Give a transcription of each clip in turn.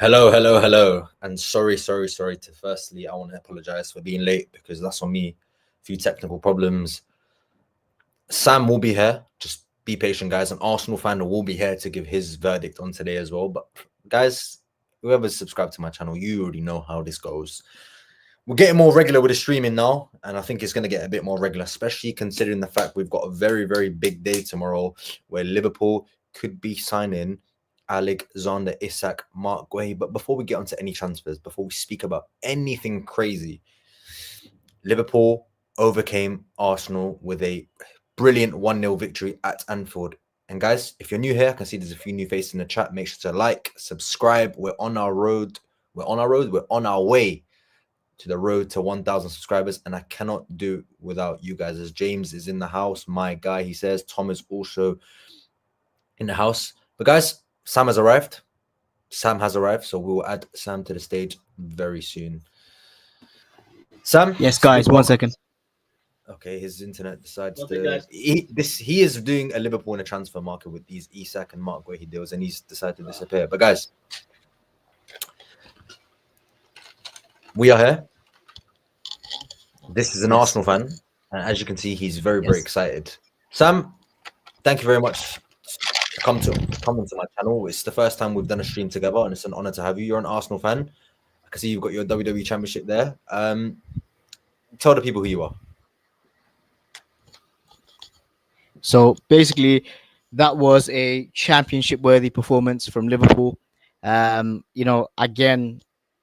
Hello. And sorry to firstly, I want to apologize for being late because that's on me. A few technical problems. Sam will be here. Just be patient, guys. An Arsenal fan will be here to give his verdict on today as well. But guys, whoever's subscribed to my channel, you already know how this goes. We're getting more regular with the streaming now, and I think it's going to get a bit more regular, especially considering the fact we've got a very big day tomorrow where Liverpool could be signing Alexander Isak, Mark Guehi. But before we get onto any transfers, before we speak about anything crazy, Liverpool overcame Arsenal with a brilliant 1-0 victory at Anfield. And guys, if you're new here, I can see there's a few new faces in the chat. Make sure to like, subscribe. We're on our way to the road to 1,000 subscribers, and I cannot do without you guys. As James is in the house, my guy, he says. Tom is also in the house. But guys, Sam has arrived. So we will add Sam to the stage very soon. Sam? Yes, guys, 1 second. Okay, his internet decides to... He is doing a Liverpool in a transfer market with these Isak and Mark Guehi deals, and he's decided to disappear. But guys, we are here. This is an Arsenal fan, and as you can see, he's very excited. Sam, thank you very much for coming to my channel. It's the first time we've done a stream together, and it's an honor to have you. You're an Arsenal fan. I can see you've got your WWE Championship there. Tell the people who you are. So basically, that was a championship-worthy performance from Liverpool. Again,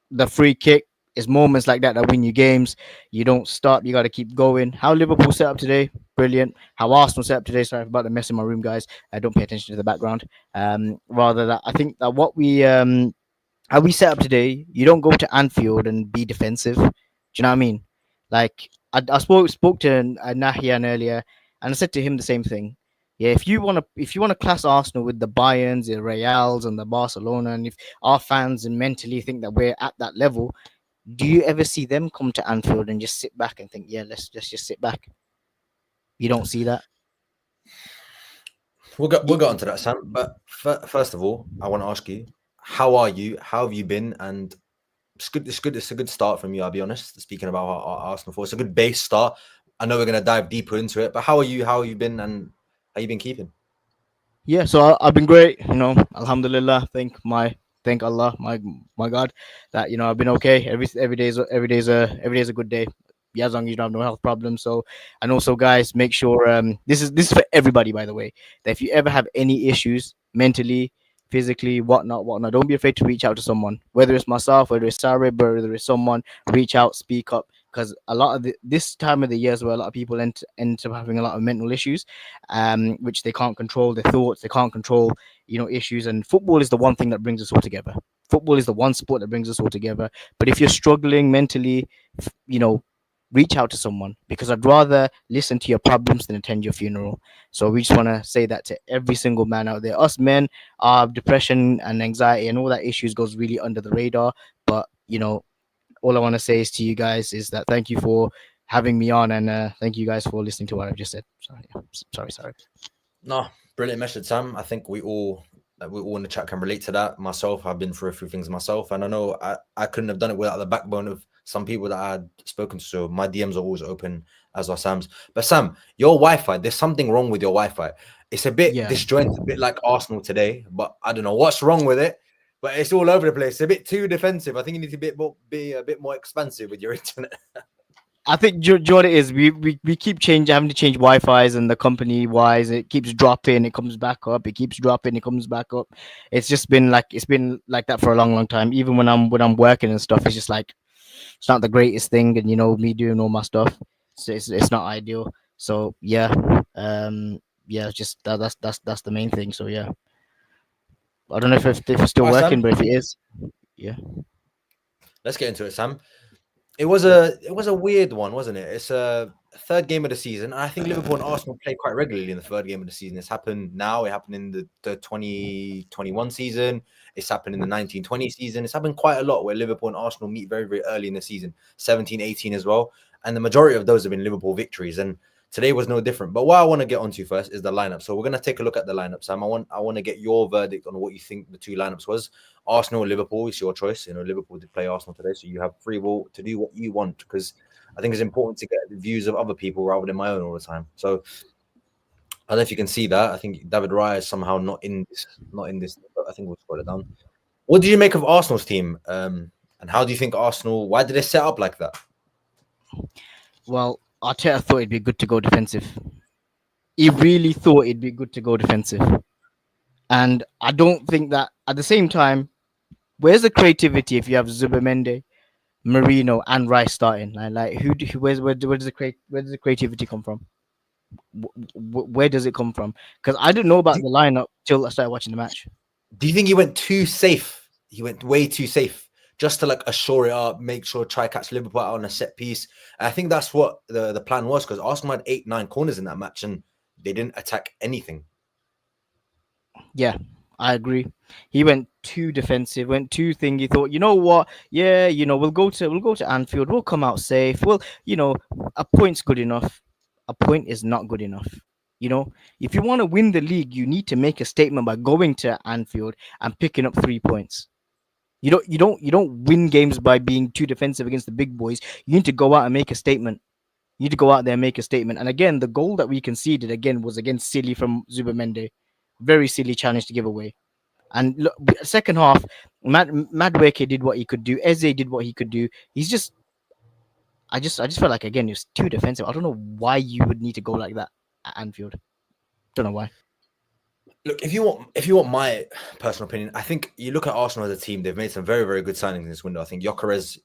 the free kick. It's moments like that win you games. You don't stop. You got to keep going. How Liverpool set up today, brilliant. How Arsenal set up today, sorry about the mess in my room, guys. I don't pay attention to the background. Rather that I think that what we how we set up today, you don't go to Anfield and be defensive. Do you know what I mean? Like I spoke to Nahian earlier, and I said to him the same thing. Yeah, if you want to class Arsenal with the Bayerns, the Reals, and the Barcelona, and if our fans and mentally think that we're at that level, do you ever see them come to Anfield and just sit back and think, yeah, let's just sit back? You don't see that. We'll go on to that, Sam. But first of all, I want to ask you, how are you? How have you been? And it's good. It's a good start from you. I'll be honest. Speaking about our Arsenal, it's a good base start. I know we're going to dive deeper into it, but how are you? How have you been? And how you been keeping? Yeah, so I've been great. Alhamdulillah. Thank Allah, my God, that I've been okay. Every day is a good day. Yeah, as long as you don't have no health problems. So, and also, guys, make sure this is for everybody, by the way, that if you ever have any issues mentally, physically, whatnot, don't be afraid to reach out to someone. Whether it's myself, whether it's Sarib, whether it's someone, reach out, speak up. Because a lot of this time of the year is where a lot of people end up having a lot of mental issues, which they can't control their thoughts, they can't control, issues. And football is the one thing that brings us all together. Football is the one sport that brings us all together. But if you're struggling mentally, reach out to someone, because I'd rather listen to your problems than attend your funeral. So we just want to say that to every single man out there. Us men, our depression and anxiety and all that issues goes really under the radar. But all I want to say is to you guys is that thank you for having me on, and thank you guys for listening to what I've just said. Sorry. No, brilliant message, Sam. I think we all in the chat can relate to that. Myself, I've been through a few things myself, and I know I couldn't have done it without the backbone of some people that I had spoken to. So my DMs are always open, as are Sam's. But Sam, your Wi-Fi, there's something wrong with your Wi-Fi. It's a bit disjointed, a bit like Arsenal today, but I don't know what's wrong with it. But it's all over the place. It's a bit too defensive. I think you need to be a bit more expansive with your internet. I think what it is, we keep having to change Wi-Fi's, and the company wise, it keeps dropping, it comes back up, it keeps dropping, it comes back up. It's been like that for a long time. Even when I'm working and stuff, it's just like it's not the greatest thing, and me doing all my stuff, so it's not ideal. So just that's the main thing. So yeah. I don't know if it's still working, Sam, but if it is, yeah. Let's get into it, Sam. It was a weird one, wasn't it? It's a third game of the season. And I think Liverpool and Arsenal play quite regularly in the third game of the season. It's happened now. It happened in the 2021 season. It's happened in the 1920 season. It's happened quite a lot where Liverpool and Arsenal meet very early in the season, 17, 18 as well. And the majority of those have been Liverpool victories. And Today was no different. But what I want to get onto first is the lineup. So we're going to take a look at the lineup, Sam. I want to get your verdict on what you think the two lineups was. Arsenal or Liverpool, it's your choice. You know, Liverpool did play Arsenal today, so you have free will to do what you want, because I think it's important to get the views of other people rather than my own all the time. So I don't know if you can see that. I think David Raya is somehow not in this, but I think we'll scroll it down. What did you make of Arsenal's team? And how do you think Arsenal, why did they set up like that? Well, Arteta thought it'd be good to go defensive. He really thought it'd be good to go defensive. And I don't think that at the same time, where's the creativity if you have Zubimendi, Marino, and Rice starting? Like where does the creativity come from? Where does it come from? Because I didn't know about the lineup till I started watching the match. Do you think he went too safe? He went way too safe, just to like assure it up, make sure try catch Liverpool out on a set piece. And I think that's what the plan was, because Arsenal had 8-9 corners in that match and they didn't attack anything. Yeah, I agree. He went too defensive, went too thing. He thought, you know what? Yeah, we'll go to Anfield. We'll come out safe. Well, a point's good enough. A point is not good enough. If you want to win the league, you need to make a statement by going to Anfield and picking up 3 points. You don't win games by being too defensive against the big boys. You need to go out and make a statement. You need to go out there and make a statement. And again, the goal that we conceded again was against silly from Zubimendi. Very silly challenge to give away. And look, second half, Madueke did what he could do. Eze did what he could do. I just felt like again he was too defensive. I don't know why you would need to go like that at Anfield. Don't know why. Look, if you want my personal opinion, I think you look at Arsenal as a team. They've made some very, very good signings in this window. I think Gyökeres,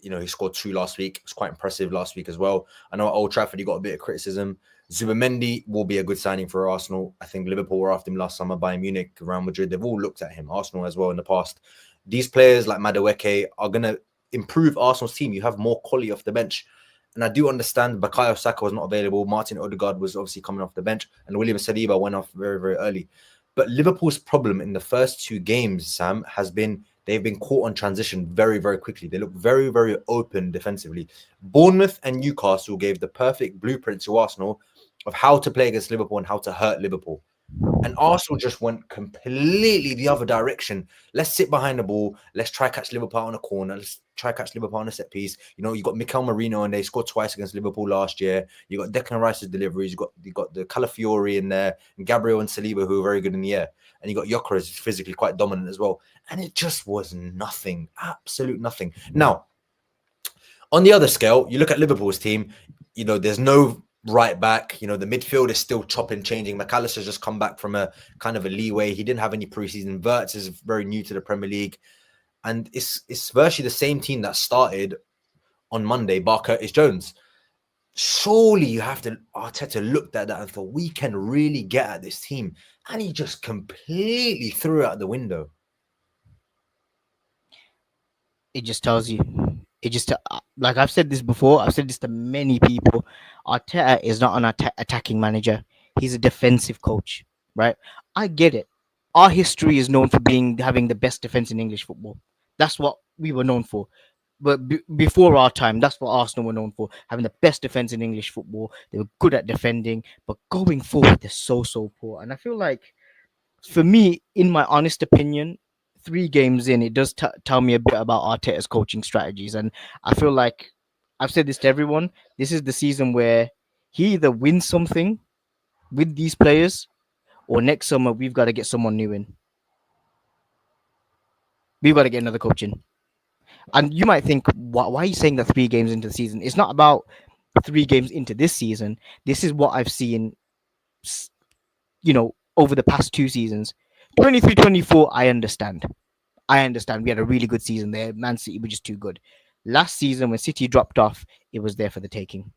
he scored 2 last week. It was quite impressive last week as well. I know at Old Trafford he got a bit of criticism. Zubimendi will be a good signing for Arsenal. I think Liverpool were after him last summer, Bayern Munich, Real Madrid. They've all looked at him. Arsenal as well in the past. These players like Madueke are going to improve Arsenal's team. You have more quality off the bench. And I do understand Bukayo Saka was not available. Martin Odegaard was obviously coming off the bench. And William Saliba went off very, very early. But Liverpool's problem in the first 2 games, Sam, has been they've been caught on transition very, very quickly. They look very, very open defensively. Bournemouth and Newcastle gave the perfect blueprint to Arsenal of how to play against Liverpool and how to hurt Liverpool. And Arsenal just went completely the other direction. Let's sit behind the ball. Let's try catch Liverpool on a corner. Let's try catch Liverpool on a set piece. You got Mikel Merino and they scored twice against Liverpool last year. You got Declan Rice's deliveries. You got the Calafiori in there, and Gabriel and Saliba who are very good in the air. And you got Gyökeres who's physically quite dominant as well. And it just was nothing, absolute nothing. Now, on the other scale, you look at Liverpool's team. There's no right back. The midfield is still chopping, changing. McAllister's just come back from a kind of a leeway. He didn't have any preseason. Wirtz is very new to the Premier League. And it's virtually the same team that started on Monday, bar Curtis Jones. Surely you have to, Arteta looked at that and thought, we can really get at this team. And he just completely threw it out the window. It just tells you. Like I've said this before, I've said this to many people. Arteta is not an attacking manager. He's a defensive coach, right? I get it. Our history is known for having the best defense in English football. That's what we were known for. But before our time, that's what Arsenal were known for, having the best defense in English football. They were good at defending, but going forward, they're so poor. And I feel like, for me, in my honest opinion, 3 games in, it does tell me a bit about Arteta's coaching strategies. And I feel like I've said this to everyone. This is the season where he either wins something with these players, or next summer we've got to get someone new in. We've got to get another coach in. And you might think, why are you saying that 3 games into the season? It's not about 3 games into this season. This is what I've seen, over the past 2 seasons. 23-24, I understand. We had a really good season there. Man City were just too good. Last season, when City dropped off, it was there for the taking.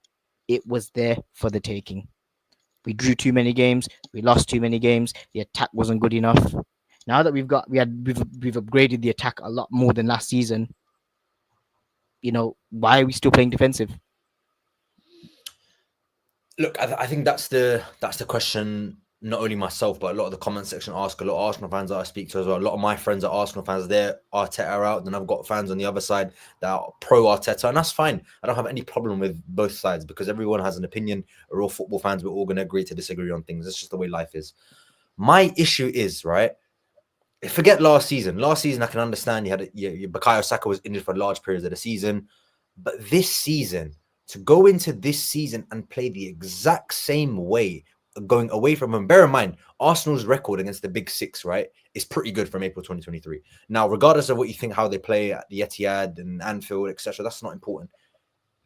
We drew too many games. We lost too many games. The attack wasn't good enough. Now that we've upgraded the attack a lot more than last season, why are we still playing defensive? Look, I think that's the question not only myself, but a lot of the comment section ask, a lot of Arsenal fans that I speak to as well. A lot of my friends are Arsenal fans. They're Arteta out. Then I've got fans on the other side that are pro Arteta, and that's fine. I don't have any problem with both sides because everyone has an opinion. We're all football fans. We're all going to agree to disagree on things. That's just the way life is. My issue is, right, forget last season. Last season, I can understand Bukayo Saka was injured for large periods of the season. But this season, to go into this season and play the exact same way, going away from him. Bear in mind, Arsenal's record against the big six, right, is pretty good from April 2023. Now, regardless of what you think, how they play at the Etihad and Anfield, etc., that's not important.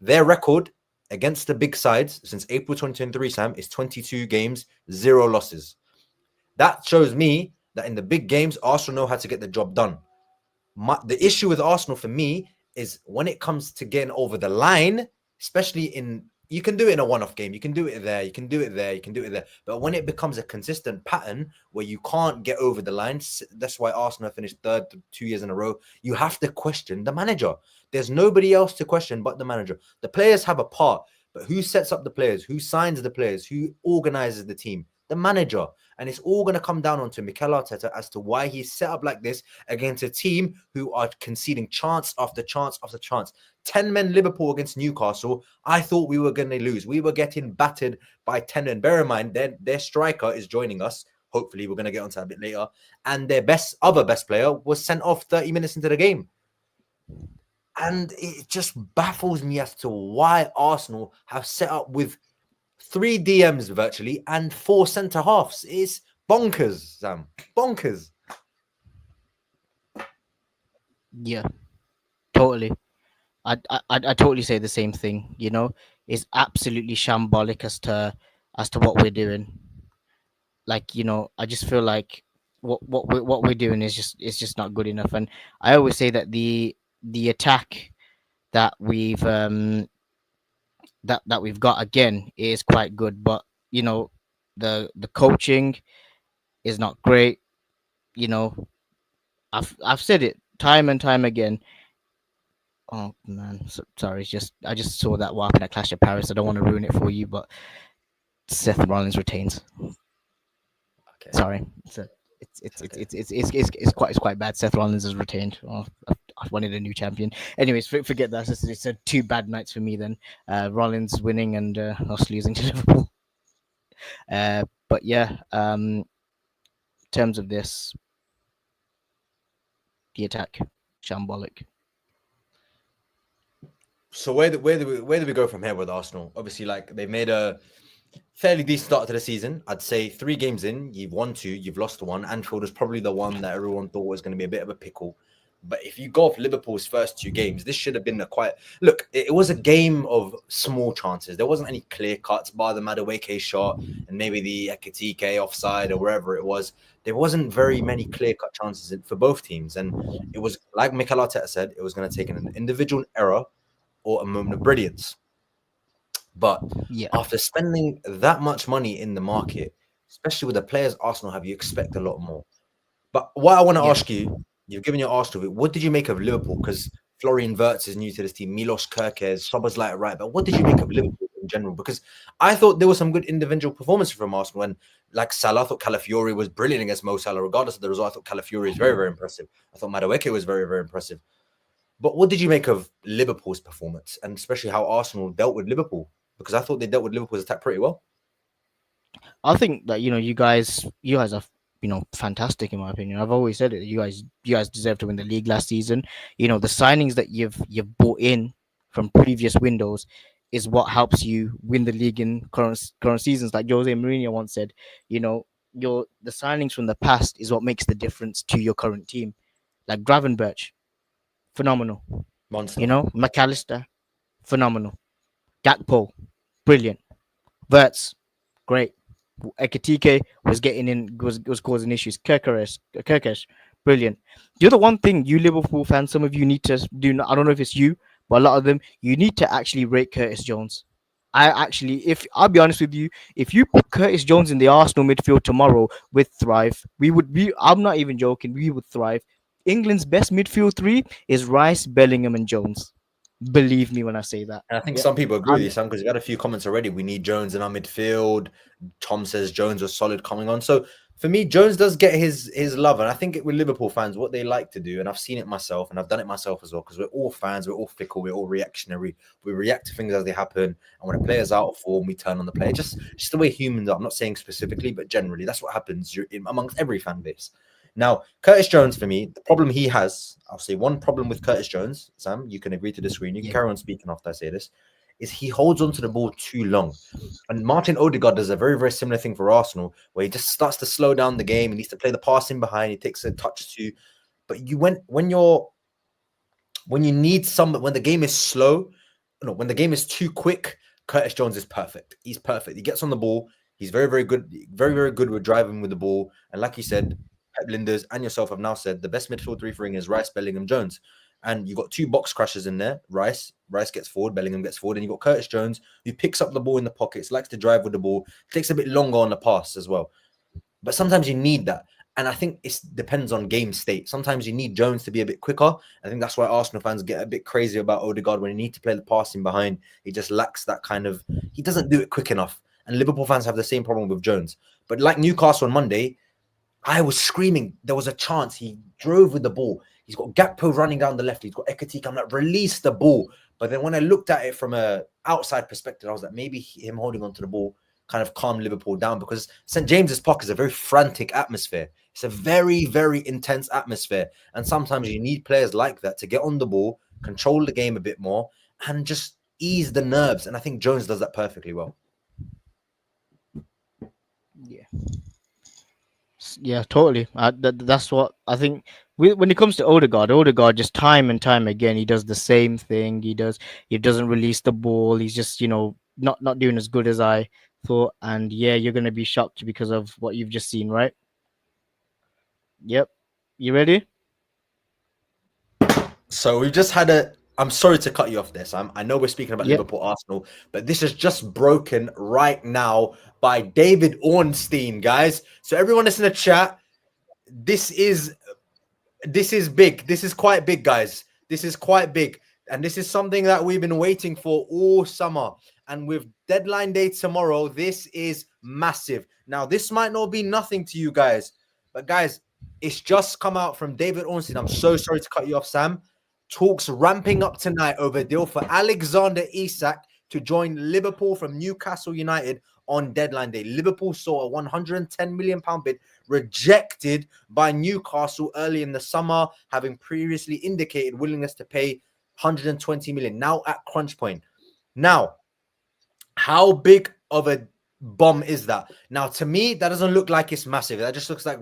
Their record against the big sides since April 2023, Sam, is 22 games, 0 losses. That shows me that in the big games, Arsenal know how to get the job done. The issue with Arsenal for me is when it comes to getting over the line, especially in, you can do it in a one-off game, you can do it there, you can do it there, you can do it there. But when it becomes a consistent pattern where you can't get over the line, that's why Arsenal finished third 2 years in a row. You have to question the manager. There's nobody else to question but the manager. The players have a part, but who sets up the players? Who signs the players? Who organizes the team? The manager. And it's all going to come down onto Mikel Arteta as to why he's set up like this against a team who are conceding chance after chance after chance. 10 men Liverpool against Newcastle. I thought we were going to lose. We were getting battered by 10 men. Bear in mind, their striker is joining us. Hopefully, we're going to get onto that a bit later. And their other best player was sent off 30 minutes into the game. And it just baffles me as to why Arsenal have set up with 3 DMs virtually and 4 centre halves. It's bonkers, Sam. Bonkers. Yeah, totally. I totally say the same thing. You know, it's absolutely shambolic as to what we're doing. Like, you know, I just feel like what we're doing is just not good enough. And I always say that the attack that we've got again is quite good, but you know, the coaching is not great. You know, I've said it time and time again. Oh man, sorry. It's just I just saw that what happened at Clash of Paris. I don't want to ruin it for you, but Seth Rollins retains. Okay. Sorry, it's quite bad. Seth Rollins is retained. Oh, I wanted a new champion. Anyways, forget that. It's 2 bad nights for me then. Rollins winning and us losing to Liverpool. But yeah, in terms of this, the attack, shambolic. So where do we go from here with Arsenal? Obviously, like, they've made a fairly decent start to the season. I'd say 3 games in, you've won 2, you've lost 1. Anfield was probably the one that everyone thought was going to be a bit of a pickle. But if you go off Liverpool's first 2 games, this should have been it was a game of small chances. There wasn't any clear cuts, bar the Madueke shot and maybe the Ekitike offside or wherever it was. There wasn't very many clear cut chances for both teams. And it was, like Mikel Arteta said, it was going to take an individual error or a moment of brilliance. But Yeah, after spending that much money in the market, especially with the players Arsenal have, you expect a lot more. But what I want to ask you, you've given your Arsenal, what did you make of Liverpool? Because Florian Wirtz is new to this team, Milos Kerkez, Szoboszlai right. But what did you make of Liverpool in general? Because I thought there was some good individual performances from Arsenal. And like Salah, I thought Calafiori was brilliant against Mo Salah. Regardless of the result, I thought Calafiori is very, very impressive. I thought Madueke was very, very impressive. But what did you make of Liverpool's performance, and especially how Arsenal dealt with Liverpool? Because I thought they dealt with Liverpool's attack pretty well. I think that you guys are fantastic in my opinion. I've always said it. You guys deserve to win the league last season. You know, the signings that you've bought in from previous windows is what helps you win the league in current seasons. Like Jose Mourinho once said, you know, the signings from the past is what makes the difference to your current team. Like Gravenberch, phenomenal. Monster. You know, McAllister, phenomenal. Gakpo, brilliant. Wirtz, great. Ekitike was causing issues. Kirkesh, brilliant. The other one thing you Liverpool fans, some of you need to do. I don't know if it's you, but a lot of them, you need to actually rate Curtis Jones. If I'll be honest with you, if you put Curtis Jones in the Arsenal midfield tomorrow with thrive, we would be. I'm not even joking. We would thrive. England's best midfield 3 is Rice, Bellingham, and Jones. Believe me when I say that. And I think Yeah. some people agree with you, Sam, because we've had a few comments already. We need Jones in our midfield. Tom says Jones was solid coming on. So for me, Jones does get his love. And I think with Liverpool fans, what they like to do, and I've seen it myself, and I've done it myself as well, because we're all fans, we're all fickle, we're all reactionary. We react to things as they happen. And when a player's out of form, we turn on the player. Just the way humans are. I'm not saying specifically, but generally, that's what happens amongst every fan base. Now, Curtis Jones, for me, the problem he has, I'll say one problem with Curtis Jones, Sam, you can agree to disagree, and you can carry on speaking after I say this, is he holds onto the ball too long. And Martin Odegaard does a very, very similar thing for Arsenal, where he just starts to slow down the game. He needs to play the pass in behind. He takes a touch too. But when you need somebody, when the game is slow, when the game is too quick, Curtis Jones is perfect. He's perfect. He gets on the ball. He's very, very good, very, very good with driving with the ball. And like you said, Pep Linders and yourself have now said the best midfield three for England is Rice, Bellingham, Jones. And you've got two box crashers in there. Rice gets forward, Bellingham gets forward, and you've got Curtis Jones, who picks up the ball in the pockets, likes to drive with the ball, takes a bit longer on the pass as well. But sometimes you need that. And I think it depends on game state. Sometimes you need Jones to be a bit quicker. I think that's why Arsenal fans get a bit crazy about Odegaard when you need to play the passing behind. He just lacks that kind of, he doesn't do it quick enough. And Liverpool fans have the same problem with Jones. But like Newcastle on Monday, I was screaming. There was a chance. He drove with the ball. He's got Gakpo running down the left. He's got Ekatike. I'm like, release the ball. But then when I looked at it from an outside perspective, I was like, maybe him holding onto the ball kind of calmed Liverpool down, because St. James's Park is a very frantic atmosphere. It's a very, very intense atmosphere. And sometimes you need players like that to get on the ball, control the game a bit more, and just ease the nerves. And I think Jones does that perfectly well. Yeah, totally. That's what I think. When it comes to Odegaard just time and time again, he does the same thing. He doesn't release the ball. He's just not doing as good as I thought. And yeah, you're gonna be shocked because of what you've just seen, right? Yep. You ready? So we've just had I'm sorry to cut you off there, Sam. I know we're speaking about Liverpool-Arsenal, but this is just broken right now by David Ornstein, guys. So everyone that's in the chat, this is big. This is quite big, guys. This is quite big. And this is something that we've been waiting for all summer. And with deadline day tomorrow, this is massive. Now, this might not be nothing to you guys, but guys, it's just come out from David Ornstein. I'm so sorry to cut you off, Sam. Talks ramping up tonight over a deal for Alexander Isak to join Liverpool from Newcastle United on deadline day. Liverpool saw a £110 million bid rejected by Newcastle early in the summer, having previously indicated willingness to pay 120 million. Now at crunch point. Now, how big of a bomb is that? Now, to me, that doesn't look like it's massive. That just looks like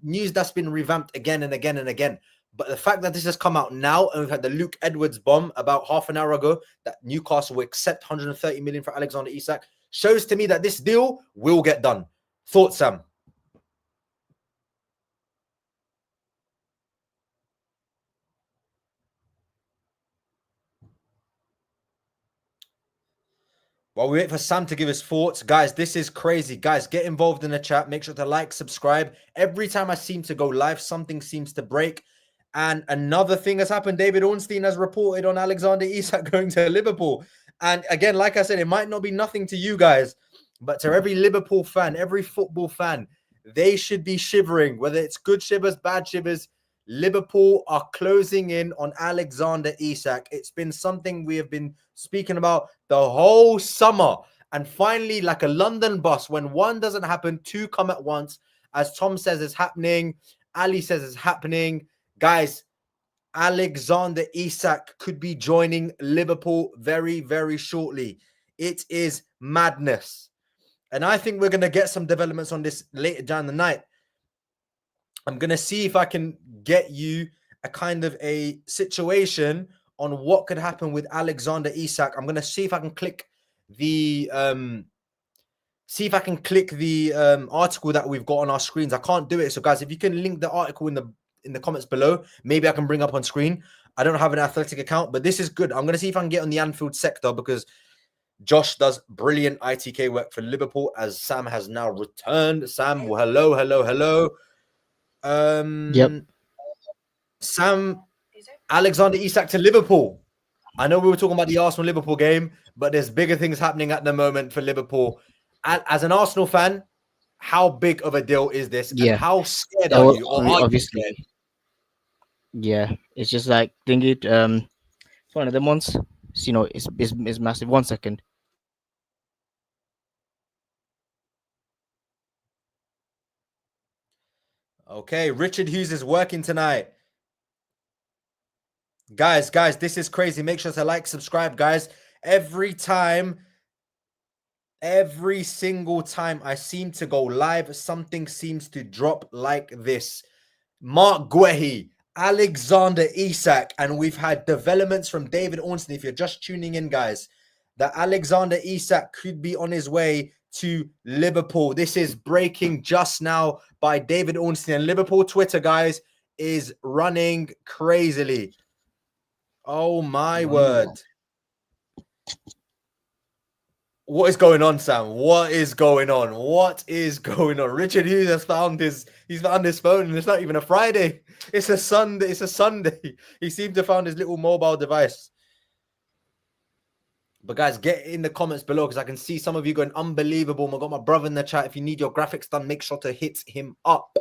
news that's been revamped again and again and again. But the fact that this has come out now, and we've had the Luke Edwards bomb about half an hour ago, that Newcastle will accept 130 million for Alexander Isak, shows to me that this deal will get done. Thoughts, Sam? While we wait for Sam to give his thoughts, guys, this is crazy. Guys, get involved in the chat. Make sure to like, subscribe. Every time I seem to go live, something seems to break. And another thing has happened. David Ornstein has reported on Alexander Isak going to Liverpool. And again, like I said, it might not be nothing to you guys, but to every Liverpool fan, every football fan, they should be shivering, whether it's good shivers, bad shivers. Liverpool are closing in on Alexander Isak. It's been something we have been speaking about the whole summer. And finally, like a London bus, when one doesn't happen, two come at once. As Tom says, it's happening. Ali says it's happening. Guys, Alexander Isak could be joining Liverpool very, very shortly. It is madness. And I think we're going to get some developments on this later down the night. I'm going to see if I can get you a kind of a situation on what could happen with Alexander Isak. I'm going to see if I can click the article that we've got on our screens. I can't do it. So guys, if you can link the article in the comments below, maybe I can bring up on screen. I don't have an Athletic account, but this is good. I'm going to see if I can get on the Anfield sector, because Josh does brilliant ITK work for Liverpool, as Sam has now returned. Sam, well, hello. Yep. Sam, Alexander Isak to Liverpool. I know we were talking about the Arsenal Liverpool game, but there's bigger things happening at the moment for Liverpool. As an Arsenal fan, how big of a deal is this, and Yeah, how scared are well, you, or are you obviously, scared? yeah. It's just like thinking it. It's one of them ones. It's massive. 1 second. Okay, Richard Hughes is working tonight. Guys, this is crazy. Make sure to like, subscribe, guys. Every single time I seem to go live, something seems to drop like this. Mark Guehi, Alexander Isak, and we've had developments from David Ornstein. If you're just tuning in, guys, that Alexander Isak could be on his way to Liverpool. This is breaking just now by David Ornstein. And Liverpool Twitter, guys, is running crazily. Oh my word. What is going on, Sam? What is going on? What is going on? Richard Hughes has found his phone, and it's not even a Friday. It's a Sunday. It's a Sunday. He seemed to have found his little mobile device. But guys, get in the comments below because I can see some of you going unbelievable. I got my brother in the chat. If you need your graphics done, make sure to hit him up.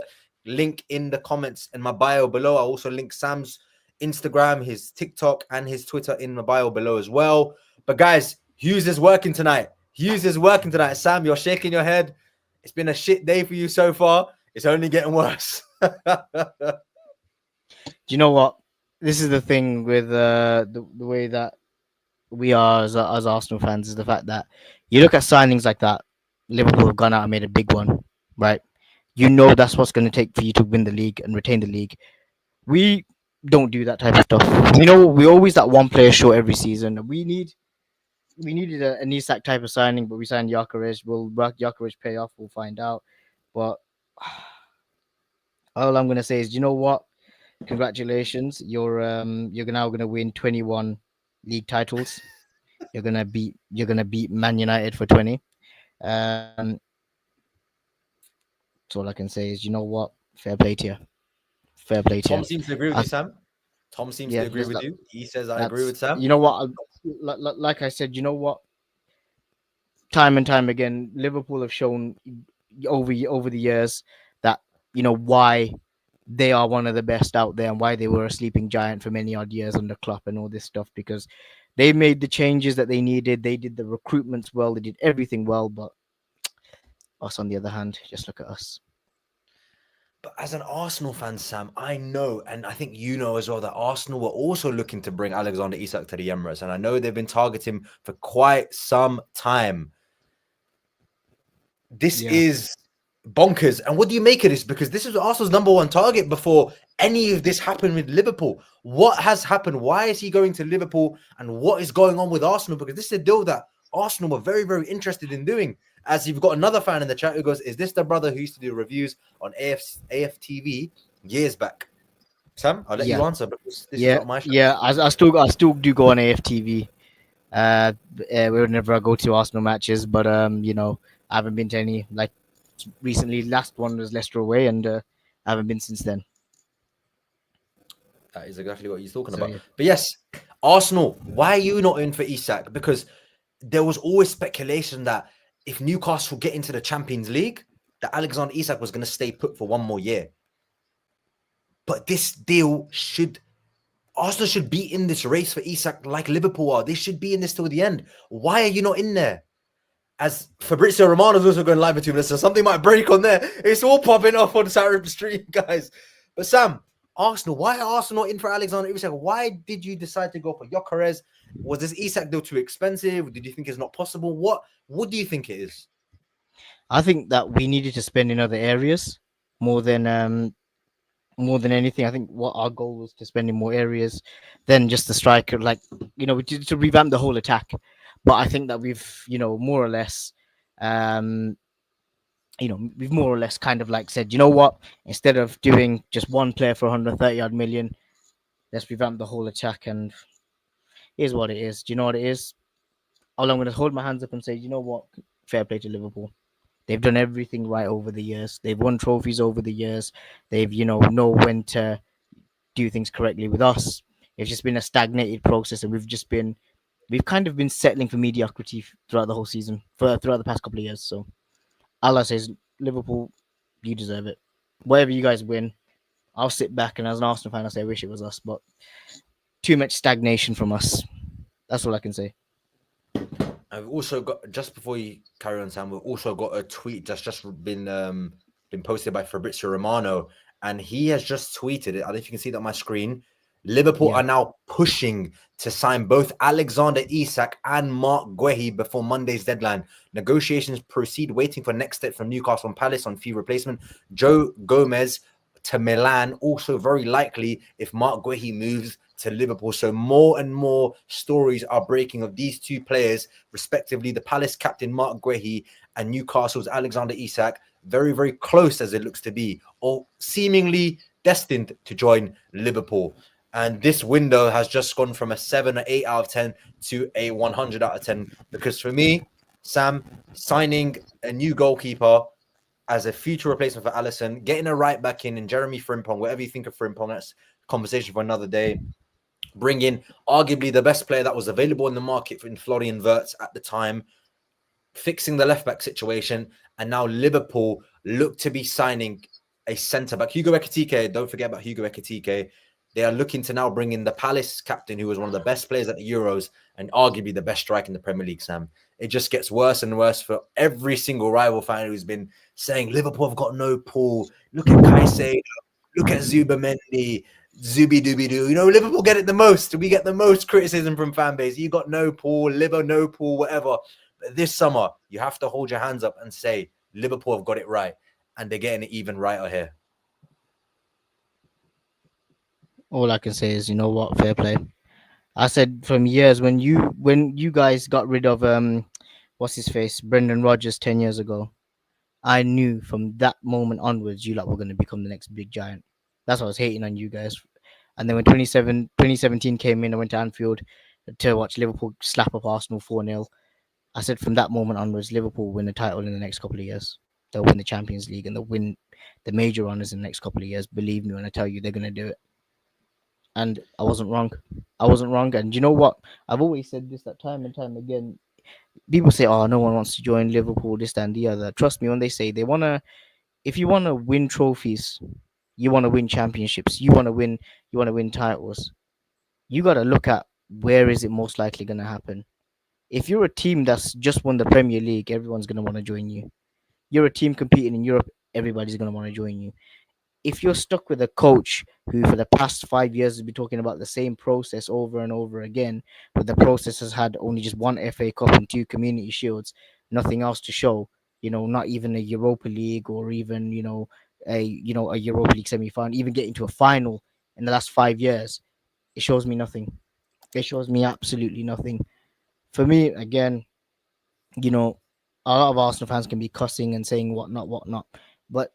Link in the comments in my bio below. I also link Sam's Instagram, his TikTok, and his Twitter in the bio below as well. But guys, Hughes is working tonight. Sam, you're shaking your head. It's been a shit day for you so far. It's only getting worse. Do you know what? This is the thing with the way that we are as Arsenal fans is the fact that you look at signings like that. Liverpool have gone out and made a big one, right? You know that's what's going to take for you to win the league and retain the league. We don't do that type of stuff. You know, we always that one player short every season. We needed an Isak type of signing, but we signed Gyökeres. Will Gyökeres pay off? We'll find out. But all I'm gonna say is, you know what? Congratulations, you're now gonna win 21 league titles. You're gonna beat Man United for 20. That's all I can say is, you know what? Fair play to you. Fair play to Tom you. seems to agree with you, Sam. Tom seems to agree with you. He says, I agree with Sam. You know what? Like I said, you know what? Time and time again, Liverpool have shown over the years that why they are one of the best out there and why they were a sleeping giant for many odd years under Klopp and all this stuff, because they made the changes that they needed. They did the recruitments well. They did everything well. But us, on the other hand, just look at us. But as an Arsenal fan, Sam, I know, and I think you know as well, that Arsenal were also looking to bring Alexander Isak to the Emirates. And I know they've been targeting him for quite some time. This is bonkers. And what do you make of this? Because this is Arsenal's number one target before any of this happened with Liverpool. What has happened? Why is he going to Liverpool? And what is going on with Arsenal? Because this is a deal that Arsenal were very, very interested in doing. As you've got another fan in the chat who goes, is this the brother who used to do reviews on AFTV years back? Sam, I'll let you answer because this is not my show. Yeah, I still do go on AFTV. Whenever I go to Arsenal matches, but I haven't been to any. Like recently, last one was Leicester away, and I haven't been since then. That is exactly what he's talking about. Yeah. But yes, Arsenal, why are you not in for Isak? Because there was always speculation that if Newcastle get into the Champions League, that Alexander Isak was going to stay put for one more year. But this deal Arsenal should be in this race for Isak like Liverpool are. They should be in this till the end. Why are you not in there? As Fabrizio Romano is also going live at 2 minutes, so something might break on there. It's all popping off on Saturday stream, guys. But Sam, Arsenal, why are Arsenal not in for Alexander Isak? Why did you decide to go for Gyökeres? Was this Isak deal too expensive? Did you think it's not possible? What do you think it is? I think that we needed to spend in other areas more than anything. I think what our goal was to spend in more areas than just the striker, like to revamp the whole attack. But I think that we've more or less we've more or less kind of like said, you know what, instead of doing just one player for 130 odd million, let's revamp the whole attack. And here's what it is. Do you know what it is? I'm going to hold my hands up and say, you know what, fair play to Liverpool. They've done everything right over the years. They've won trophies over the years. They've know when to do things correctly with us. It's just been a stagnated process, and we've kind of been settling for mediocrity throughout the whole season, throughout the past couple of years. So Allah says, Liverpool, you deserve it. Whatever you guys win, I'll sit back, and as an Arsenal fan, I say I wish it was us, but too much stagnation from us. That's all I can say. I've also got, just before you carry on, Sam, we've also got a tweet that's just been posted by Fabrizio Romano, and he has just tweeted it. I don't know if you can see that on my screen. Liverpool are now pushing to sign both Alexander Isak and Mark Guehi before Monday's deadline. Negotiations proceed, waiting for next step from Newcastle and Palace on fee replacement. Joe Gomez to Milan, also very likely if Mark Guehi moves to Liverpool. So more and more stories are breaking of these two players, respectively, the Palace captain Mark Guehi and Newcastle's Alexander Isak, very, very close as it looks to be, or seemingly destined to join Liverpool. And this window has just gone from a 7 or 8 out of 10 to a 100 out of 10. Because for me, Sam, signing a new goalkeeper as a future replacement for Alisson, getting a right back in Jeremy Frimpong, whatever you think of Frimpong, that's a conversation for another day. Bring in arguably the best player that was available in the market in Florian Wirtz at the time, fixing the left back situation. And now Liverpool look to be signing a centre back. Hugo Ekitike, don't forget about Hugo Ekitike. They are looking to now bring in the Palace captain, who was one of the best players at the Euros and arguably the best striker in the Premier League, Sam. It just gets worse and worse for every single rival fan who's been saying Liverpool have got no pull. Look at Caicedo. Look at Zubamendi. Zubi-dooby-doo. You know, Liverpool get it the most. We get the most criticism from fan base. You got no pull, Liver, no pull, whatever. But this summer, you have to hold your hands up and say Liverpool have got it right. And they're getting it even righter here. All I can say is, you know what, fair play. I said from years when you guys got rid of what's his face, Brendan Rodgers 10 years ago, I knew from that moment onwards you lot were going to become the next big giant. That's why I was hating on you guys. And then when 2017 came in, I went to Anfield to watch Liverpool slap up Arsenal 4-0. I said from that moment onwards, Liverpool will win the title in the next couple of years. They'll win the Champions League and they'll win the major honours in the next couple of years. Believe me when I tell you they're going to do it. And I wasn't wrong. I wasn't wrong. And you know what? I've always said this that time and time again. People say, "Oh, no one wants to join Liverpool, this, that, and the other." Trust me when they say they wanna. If you wanna win trophies, you wanna win championships, you wanna win titles. You gotta look at where is it most likely gonna happen. If you're a team that's just won the Premier League, everyone's gonna want to join you. You're a team competing in Europe, everybody's gonna want to join you. If you're stuck with a coach who for the past 5 years has been talking about the same process over and over again, but the process has had only just one FA Cup and 2 Community Shields, nothing else to show, not even a Europa League or even, a Europa League semi-final, even getting to a final in the last 5 years, it shows me nothing. It shows me absolutely nothing. For me, again, a lot of Arsenal fans can be cussing and saying whatnot, but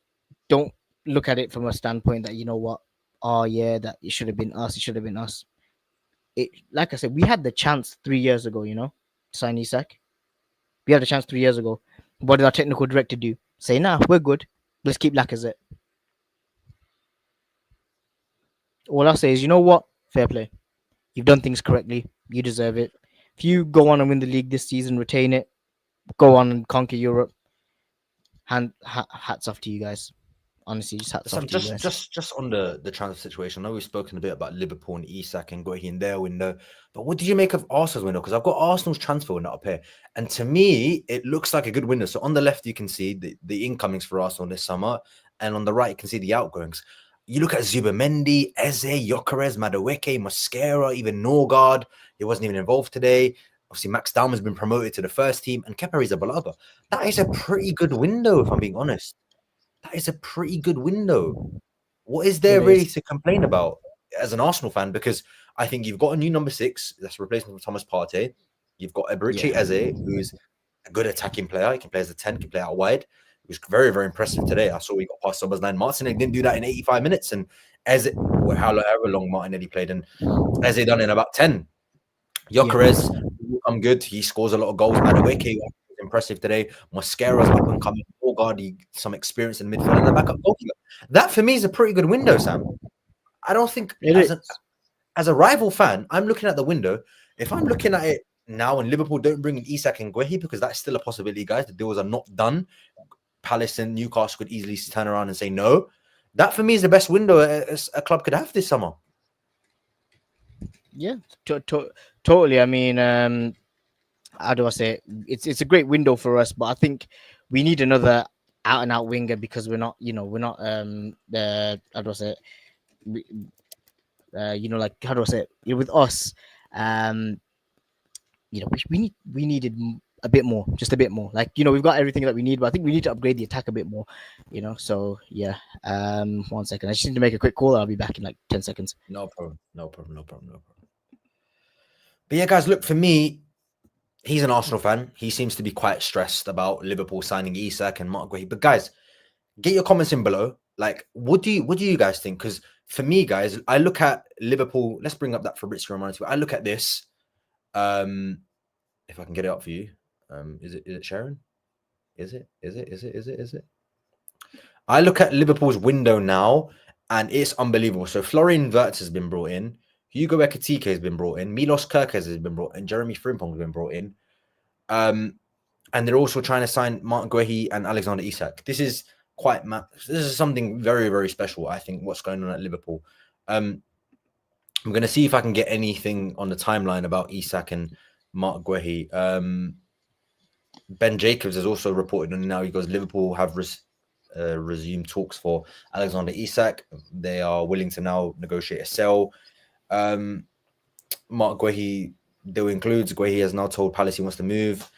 don't look at it from a standpoint that oh yeah, that it should have been us. It should have been us. It, like I said, we had the chance 3 years ago. To sign Isak. We had a chance 3 years ago. What did our technical director do? Say, nah, we're good. Let's keep Lacazette. All I'll say is, you know what? Fair play. You've done things correctly. You deserve it. If you go on and win the league this season, retain it. Go on and conquer Europe. Hats off to you guys. Honestly, just hats off to you guys. Just on the transfer situation, I know we've spoken a bit about Liverpool and Isak and Guehi in their window, but what did you make of Arsenal's window? Because I've got Arsenal's transfer window up here, and to me, it looks like a good window. So on the left, you can see the incomings for Arsenal this summer, and on the right, you can see the outgoings. You look at Zubamendi, Eze, Gyökeres, Madueke, Mosquera, even Norgard. He wasn't even involved today. Obviously, Max Down has been promoted to the first team, and Kepa Arrizabalaga. That is a pretty good window, if I'm being honest. That is a pretty good window. What is there really to complain about as an Arsenal fan? Because I think you've got a new number 6 that's a replacement for Thomas Partey. You've got Eberechi Eze, who's a good attacking player. He can play as a 10, can play out wide. He was very, very impressive today. I saw he got past Sober's 9. Martinelli didn't do that in 85 minutes. And Eze, however long Martinelli played, and Eze done in about 10. Gyökeres, I'm good. He scores a lot of goals. Madueke impressive today. Mosquera's up and coming. Norgard, some experience in midfield and the backup goalkeeper. That for me is a pretty good window, Sam. I don't think as a rival fan, I'm looking at the window. If I'm looking at it now and Liverpool don't bring in Isak and Guehi, because that's still a possibility, guys. The deals are not done. Palace and Newcastle could easily turn around and say no. That for me is the best window a club could have this summer. Yeah, totally. I mean, how do I say it? It's a great window for us, but I think we need another out and out winger because we're not, we're not the how do I say it? Like how do I say it? With us, um, we needed a bit more, just a bit more. Like we've got everything that we need, but I think we need to upgrade the attack a bit more. So yeah. 1 second. I just need to make a quick call. I'll be back in like 10 seconds. No problem. But yeah, guys, look, for me, he's an Arsenal fan. He seems to be quite stressed about Liverpool signing Isak and Mark Guehi. But guys, get your comments in below. Like, what do you guys think? Because for me, guys, I look at Liverpool. Let's bring up that Fabrizio Romano. I look at this. If I can get it up for you, is it Sharon? Is it? I look at Liverpool's window now, and it's unbelievable. So Florian Wirtz has been brought in. Hugo Ekitike has been brought in. Milos Kerkez has been brought in. Jeremy Frimpong has been brought in. And they're also trying to sign Martin Guehi and Alexander Isak. This is this is something very, very special, I think, what's going on at Liverpool. I'm going to see if I can get anything on the timeline about Isak and Martin Guehi. Ben Jacobs has also reported on now. He goes, Liverpool have resumed talks for Alexander Isak. They are willing to now negotiate a sale. Mark Guehi deal includes. Guehi has now told Palace he wants to move.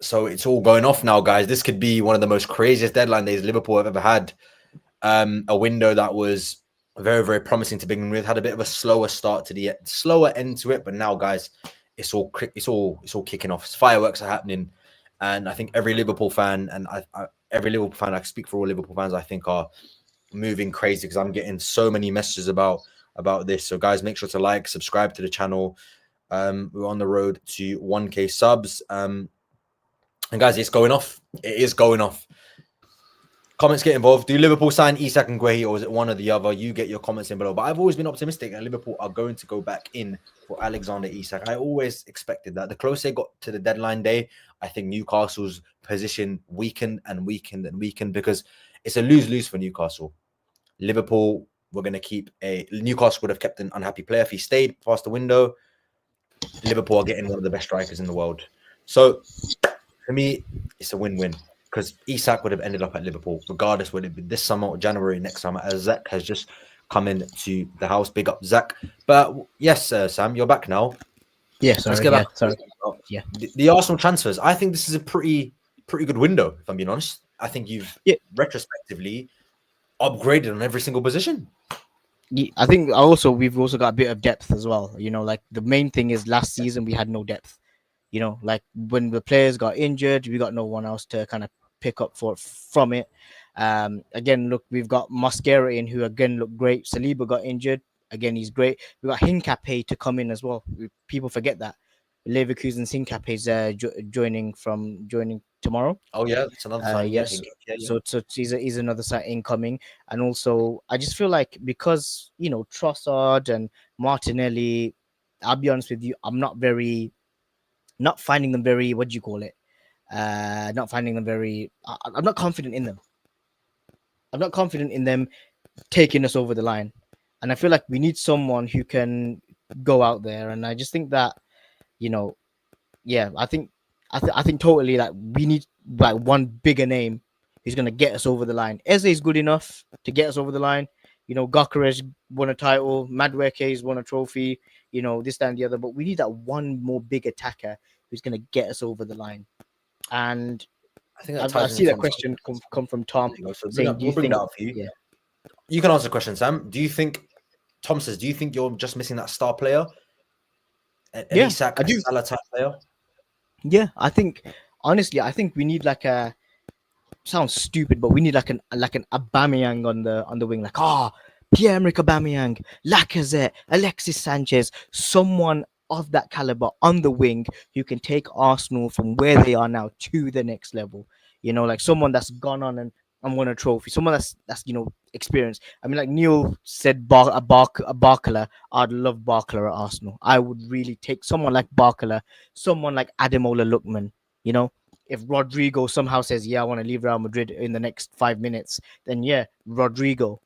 So it's all going off now, guys. This could be one of the most craziest deadline days Liverpool have ever had. A window that was very, very promising to begin with, had a bit of a slower start to the slower end to it, but now, guys, it's all kicking off. Fireworks are happening, and I think every Liverpool fan and every Liverpool fan, I speak for all Liverpool fans, I think are moving crazy because I'm getting so many messages about this. So guys, make sure to like, subscribe to the channel. We're on the road to 1K subs. And guys, it's going off. It is going off. Comments get involved. Do Liverpool sign Isak and Guehi, or is it one or the other? You get your comments in below. But I've always been optimistic that Liverpool are going to go back in for Alexander Isak. I always expected that. The closer they got to the deadline day, I think Newcastle's position weakened because it's a lose-lose for Newcastle. Liverpool were going to keep Newcastle would have kept an unhappy player if he stayed past the window. Liverpool are getting one of the best strikers in the world. So for me, it's a win-win. Because Isak would have ended up at Liverpool, regardless whether it be this summer or January next summer, as Zach has just come into the house. Big up, Zach. But yes, Sam, you're back now. Yeah, sorry. Let's get back. Sorry. Yeah. The Arsenal transfers. I think this is a pretty good window, if I'm being honest. I think you've retrospectively upgraded on every single position. Yeah, I think we've also got a bit of depth as well. Like the main thing is last season we had no depth. Like when the players got injured, we got no one else to kind of pick up from it. Again, look, we've got Mosquera in, who again looked great. Saliba got injured. Again, he's great. We got Hincapié to come in as well. People forget that Leverkusen's Hincapié is joining tomorrow. Oh yeah, it's another sign. Yes. So he's another sign incoming. And also, I just feel like because Trossard and Martinelli, I'll be honest with you, I'm not finding them very, what do you call it? Not finding them very. I'm not confident in them. I'm not confident in them taking us over the line, and I feel like we need someone who can go out there. And I just think that, I think totally like we need like one bigger name who's gonna get us over the line. Eze is good enough to get us over the line. Gokares won a title, Madueke's won a trophy. This, that, and the other. But we need that one more big attacker who's going to get us over the line. And I think I see that question come from Tom. So we'll bring that up for you. Yeah. You can answer the question, Sam. Tom says, do you think you're just missing that star player? Isak, I do. Salah type player? Yeah, honestly, I think we need like sounds stupid, but we need like an Aubameyang on the wing, like Pierre-Emerick Aubameyang, Lacazette, Alexis Sanchez, someone of that caliber on the wing who can take Arsenal from where they are now to the next level. Like someone that's gone on and and won a trophy. Someone that's experienced. I mean, like Neil said, a Barkala. I'd love Barkala at Arsenal. I would really take someone like Barkala, someone like Ademola Lookman. You know, if Rodrigo somehow says, "Yeah, I want to leave Real Madrid in the next 5 minutes," then yeah, Rodrigo.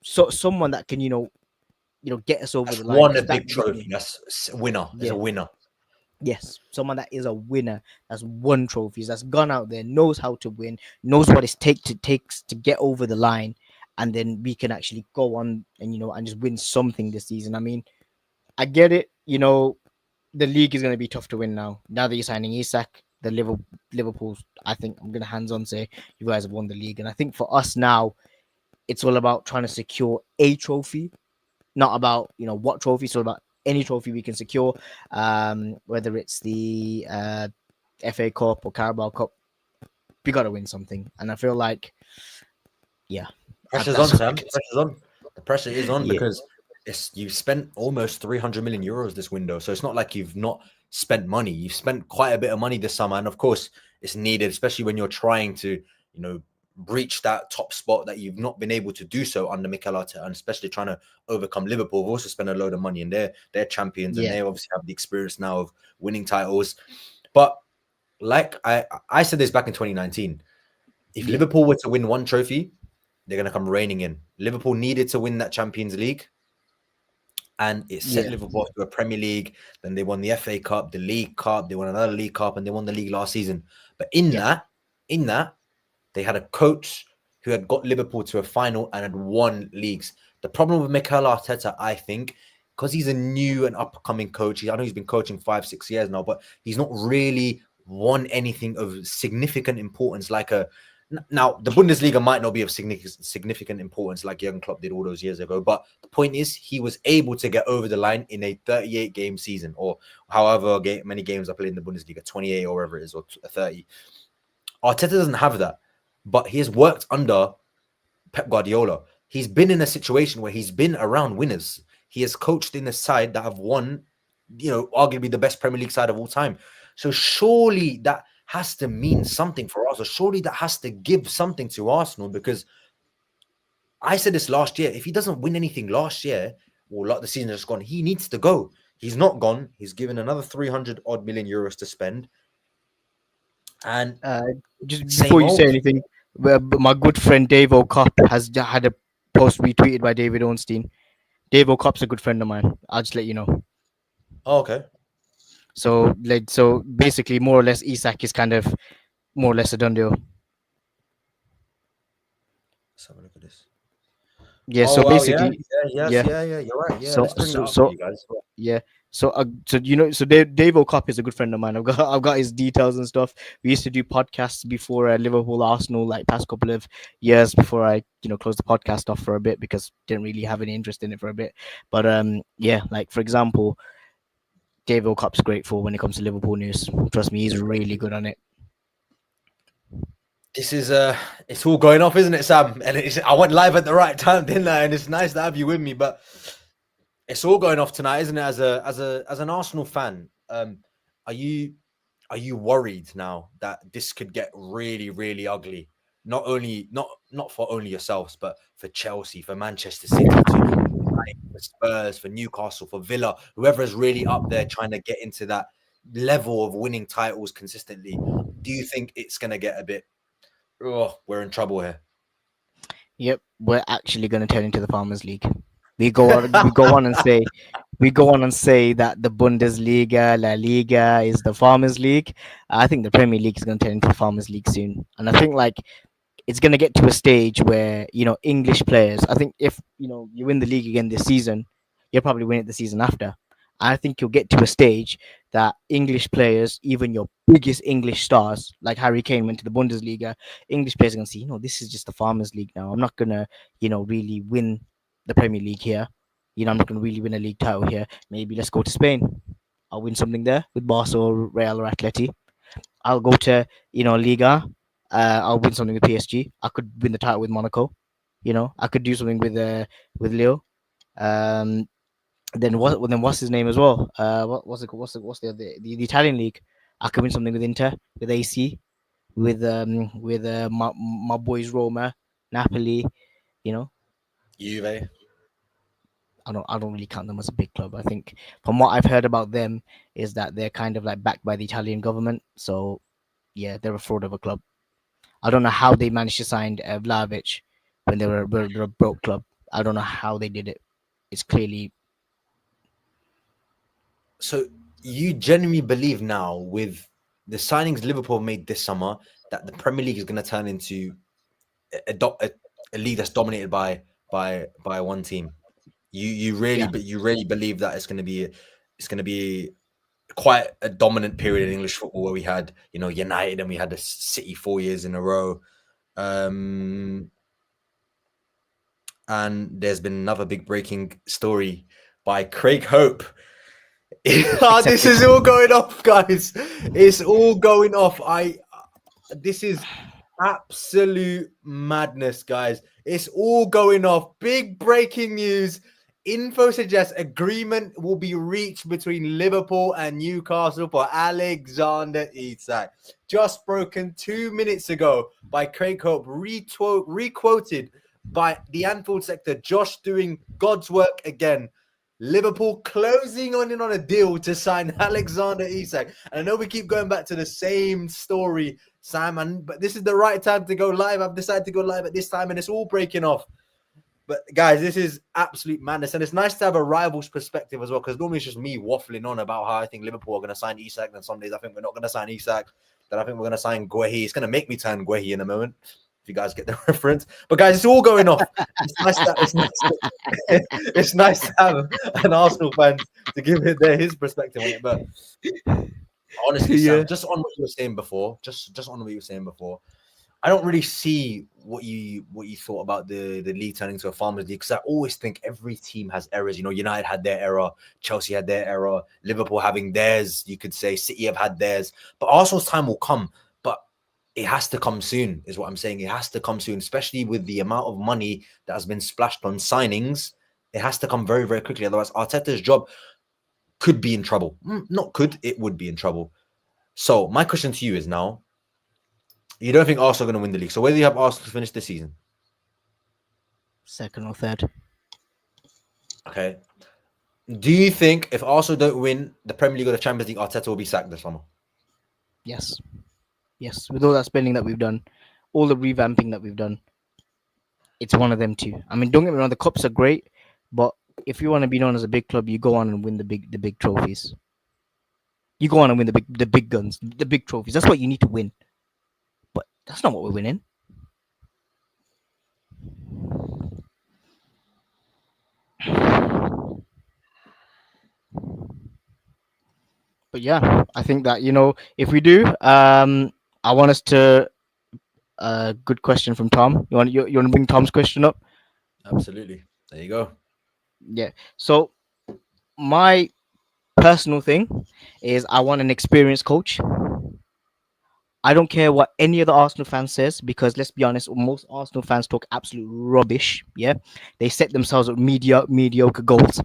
So someone that can get us over That's the line won a because that big would trophy. That's winner. Is a yeah. winner. Yes, someone that is a winner, that's won trophies, that's gone out there, knows how to win, knows what takes to get over the line, and then we can actually go on and and just win something this season. I mean, I get it. The league is going to be tough to win now. Now that you're signing Isak, the Liverpool, I think I'm going to hands on say you guys have won the league, and I think for us now, it's all about trying to secure a trophy, not about what trophy. It's all about any trophy we can secure, whether it's the FA Cup or Carabao Cup. We got to win something, and I feel like, yeah, Pressure's that's on, what I Sam. can say. Pressure's on. The pressure is on Yeah, because you've spent almost 300 million euros this window. So it's not like you've not spent money. You've spent quite a bit of money this summer. And of course, it's needed, especially when you're trying to, reach that top spot that you've not been able to do so under Mikel Arteta, and especially trying to overcome Liverpool. We've also spent a load of money, and they're champions, and yeah, they obviously have the experience now of winning titles. But like I said this back in 2019, if yeah, Liverpool were to win one trophy, they're going to come raining in. Liverpool needed to win that Champions League, and it set yeah, Liverpool to a Premier League. Then they won the FA Cup, the League Cup, they won another League Cup, and they won the league last season. But in yeah. that, they had a coach who had got Liverpool to a final and had won leagues. The problem with Mikel Arteta, I think, because he's a new and upcoming coach, I know he's been coaching 5-6 years now, but he's not really won anything of significant importance like a now, the Bundesliga might not be of significant importance like Jurgen Klopp did all those years ago, but the point is he was able to get over the line in a 38-game season, or however many games I played in the Bundesliga, 28 or whatever it is, or 30. Arteta doesn't have that, but he has worked under Pep Guardiola. He's been in a situation where he's been around winners. He has coached in a side that have won, arguably the best Premier League side of all time. So surely that has to mean something for us, or surely that has to give something to Arsenal, because I said this last year. If he doesn't win anything last year, or like the season has gone, he needs to go. He's not gone. He's given another 300 odd million euros to spend. And Uh, just same before you say old. anything, my good friend Dave O'Cop has had a post retweeted by David Ornstein. Dave O'Cop's a good friend of mine. I'll just let you know. Oh, okay. So basically, more or less, Isak is kind of more or less a done deal. Let's have a look at this. Yeah. Oh So wow, yeah, basically, yes, yeah. yeah. You're right. Yeah, So let's bring that so up for so you guys. yeah. So Dave O'Cop is a good friend of mine. I've got his details and stuff. We used to do podcasts before Liverpool-Arsenal, like past couple of years before I closed the podcast off for a bit because didn't really have any interest in it for a bit. But yeah, like for example, Dave O'Cop's grateful when it comes to Liverpool news. Trust me, he's really good on it. This is it's all going off, isn't it, Sam? And I went live at the right time, didn't I? And it's nice to have you with me, but it's all going off tonight, isn't it? As an Arsenal fan, are you worried now that this could get really, really ugly? Not for only yourselves, but for Chelsea, for Manchester City, for Spurs, for Newcastle, for Villa, whoever is really up there trying to get into that level of winning titles consistently. Do you think it's going to get a bit? Oh, we're in trouble here. Yep, we're actually going to turn into the Farmers League. We go on and say that the Bundesliga, La Liga is the Farmers League. I think the Premier League is going to turn into the Farmers League soon, and I think like it's going to get to a stage where English players. I think if you win the league again this season, you'll probably win it the season after. I think you'll get to a stage that English players, even your biggest English stars, like Harry Kane went to the Bundesliga, English players are gonna see, this is just the Farmers League now. I'm not gonna, really win the Premier League here. I'm not gonna really win a league title here. Maybe let's go to Spain. I'll win something there with Barca or Real or Atleti. I'll go to Liga. I'll win something with PSG. I could win the title with Monaco. I could do something with Leo. Um, what's his name as well? What's it called? What's the Italian league? I could win something with Inter, with AC. with my boys Roma, Napoli. You know, Juve. I don't really count them as a big club. I think from what I've heard about them is that they're kind of like backed by the Italian government. So yeah, they're a fraud of a club. I don't know how they managed to sign Vlahovic when they're a broke club. I don't know how they did it. It's clearly So you genuinely believe now with the signings Liverpool made this summer that the Premier League is going to turn into a league that's dominated by one team. yeah. You really believe that it's going to be quite a dominant period in English football where we had United and we had the City 4 years in a row. And there's been another big breaking story by Craig Hope. This Accepted. is all going off, guys. It's all going off. This is absolute madness, guys. It's all going off. Big breaking news. Info suggests agreement will be reached between Liverpool and Newcastle for Alexander Isak. Just broken 2 minutes ago by Craig Hope, requoted by the Anfield sector. Josh doing God's work again. Liverpool closing in on a deal to sign Alexander Isak. And I know we keep going back to the same story, Sam, but this is the right time to go live. I've decided to go live at this time, and it's all breaking off. But guys, this is absolute madness, and it's nice to have a rival's perspective as well, because normally it's just me waffling on about how I think Liverpool are going to sign Isak, and some days I think we're not going to sign Isak, then I think we're going to sign Guehi. It's going to make me turn Guehi in a moment, if you guys get the reference. But guys, it's all going off. It's nice to have an Arsenal fan to give his perspective on it. But honestly, Yeah. Sam, just on what you were saying before, just on what you were saying before, I don't really see what you thought about the league turning to a farmers league, because I always think every team has errors. United had their error, Chelsea had their error, Liverpool having theirs. You could say City have had theirs, but Arsenal's time will come. But it has to come soon, is what I'm saying. It has to come soon, especially with the amount of money that has been splashed on signings. It has to come very, very quickly. Otherwise, Arteta's job could be in trouble. Not could, it would be in trouble. So my question to you is now, you don't think Arsenal are going to win the league. So where do you have Arsenal to finish this season? Second or third. Okay. Do you think if Arsenal don't win the Premier League or the Champions League, Arteta will be sacked this summer? Yes. Yes. With all that spending that we've done, all the revamping that we've done, it's one of them too. I mean, don't get me wrong, the cups are great, but if you want to be known as a big club, you go on and win the big trophies. You go on and win the big guns, the big trophies. That's what you need to win. But that's not what we're winning. But yeah, I think that if we do, I want us to. Good question from Tom. You want to bring Tom's question up? Absolutely. There you go. Yeah. So my personal thing is I want an experienced coach. I don't care what any other Arsenal fan says, because let's be honest, most Arsenal fans talk absolute rubbish. Yeah, they set themselves up mediocre goals.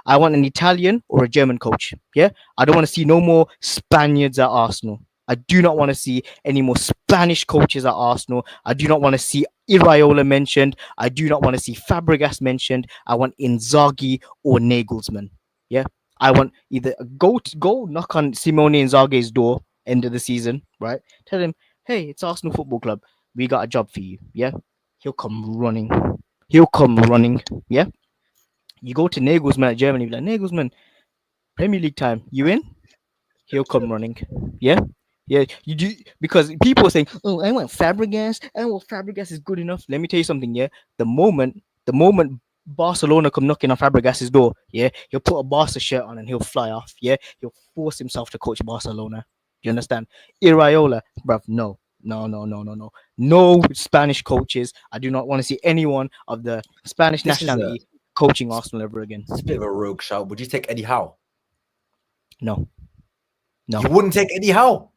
I want an Italian or a German coach. Yeah, I don't want to see no more Spaniards at Arsenal. I do not want to see any more Spanish coaches at Arsenal. I do not want to see Iraola mentioned. I do not want to see Fabregas mentioned. I want Inzaghi or Nagelsmann. Yeah, I want either go knock on Simone Inzaghi's door end of the season, right? Tell him, hey, it's Arsenal Football Club. We got a job for you. Yeah, he'll come running. He'll come running. Yeah. You go to Nagelsmann at Germany, be like, Nagelsmann, Premier League time, you in? He'll come running. Yeah? Yeah, you do, because people are saying, oh, I want Fabregas. Fabregas is good enough. Let me tell you something, yeah. The moment Barcelona come knocking on Fabregas's door, yeah, he'll put a Barca shirt on and he'll fly off. Yeah, he'll force himself to coach Barcelona. Do you understand? Iraola, bruv, no. No Spanish coaches. I do not want to see anyone of the Spanish This is nationality coaching Arsenal ever again. a bit of a rogue shout. Would you take Eddie Howe? No. You wouldn't take Eddie Howe?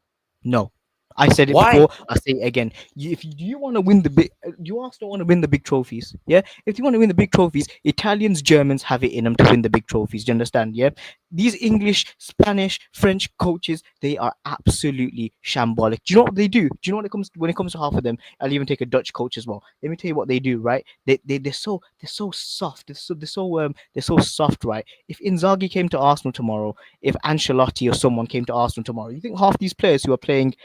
No. I said it Why? before. I say it again. If you want to win the big, you also want to win the big trophies. Yeah. If you want to win the big trophies, Italians, Germans have it in them to win the big trophies. Do you understand? Yeah. These English, Spanish, French coaches, they are absolutely shambolic. Do you know what they do? Do you know when it comes to half of them? I'll even take a Dutch coach as well. Let me tell you what they do. Right? They're so soft. They're so soft. Right? If Inzaghi came to Arsenal tomorrow, if Ancelotti or someone came to Arsenal tomorrow, you think half these players who are playing,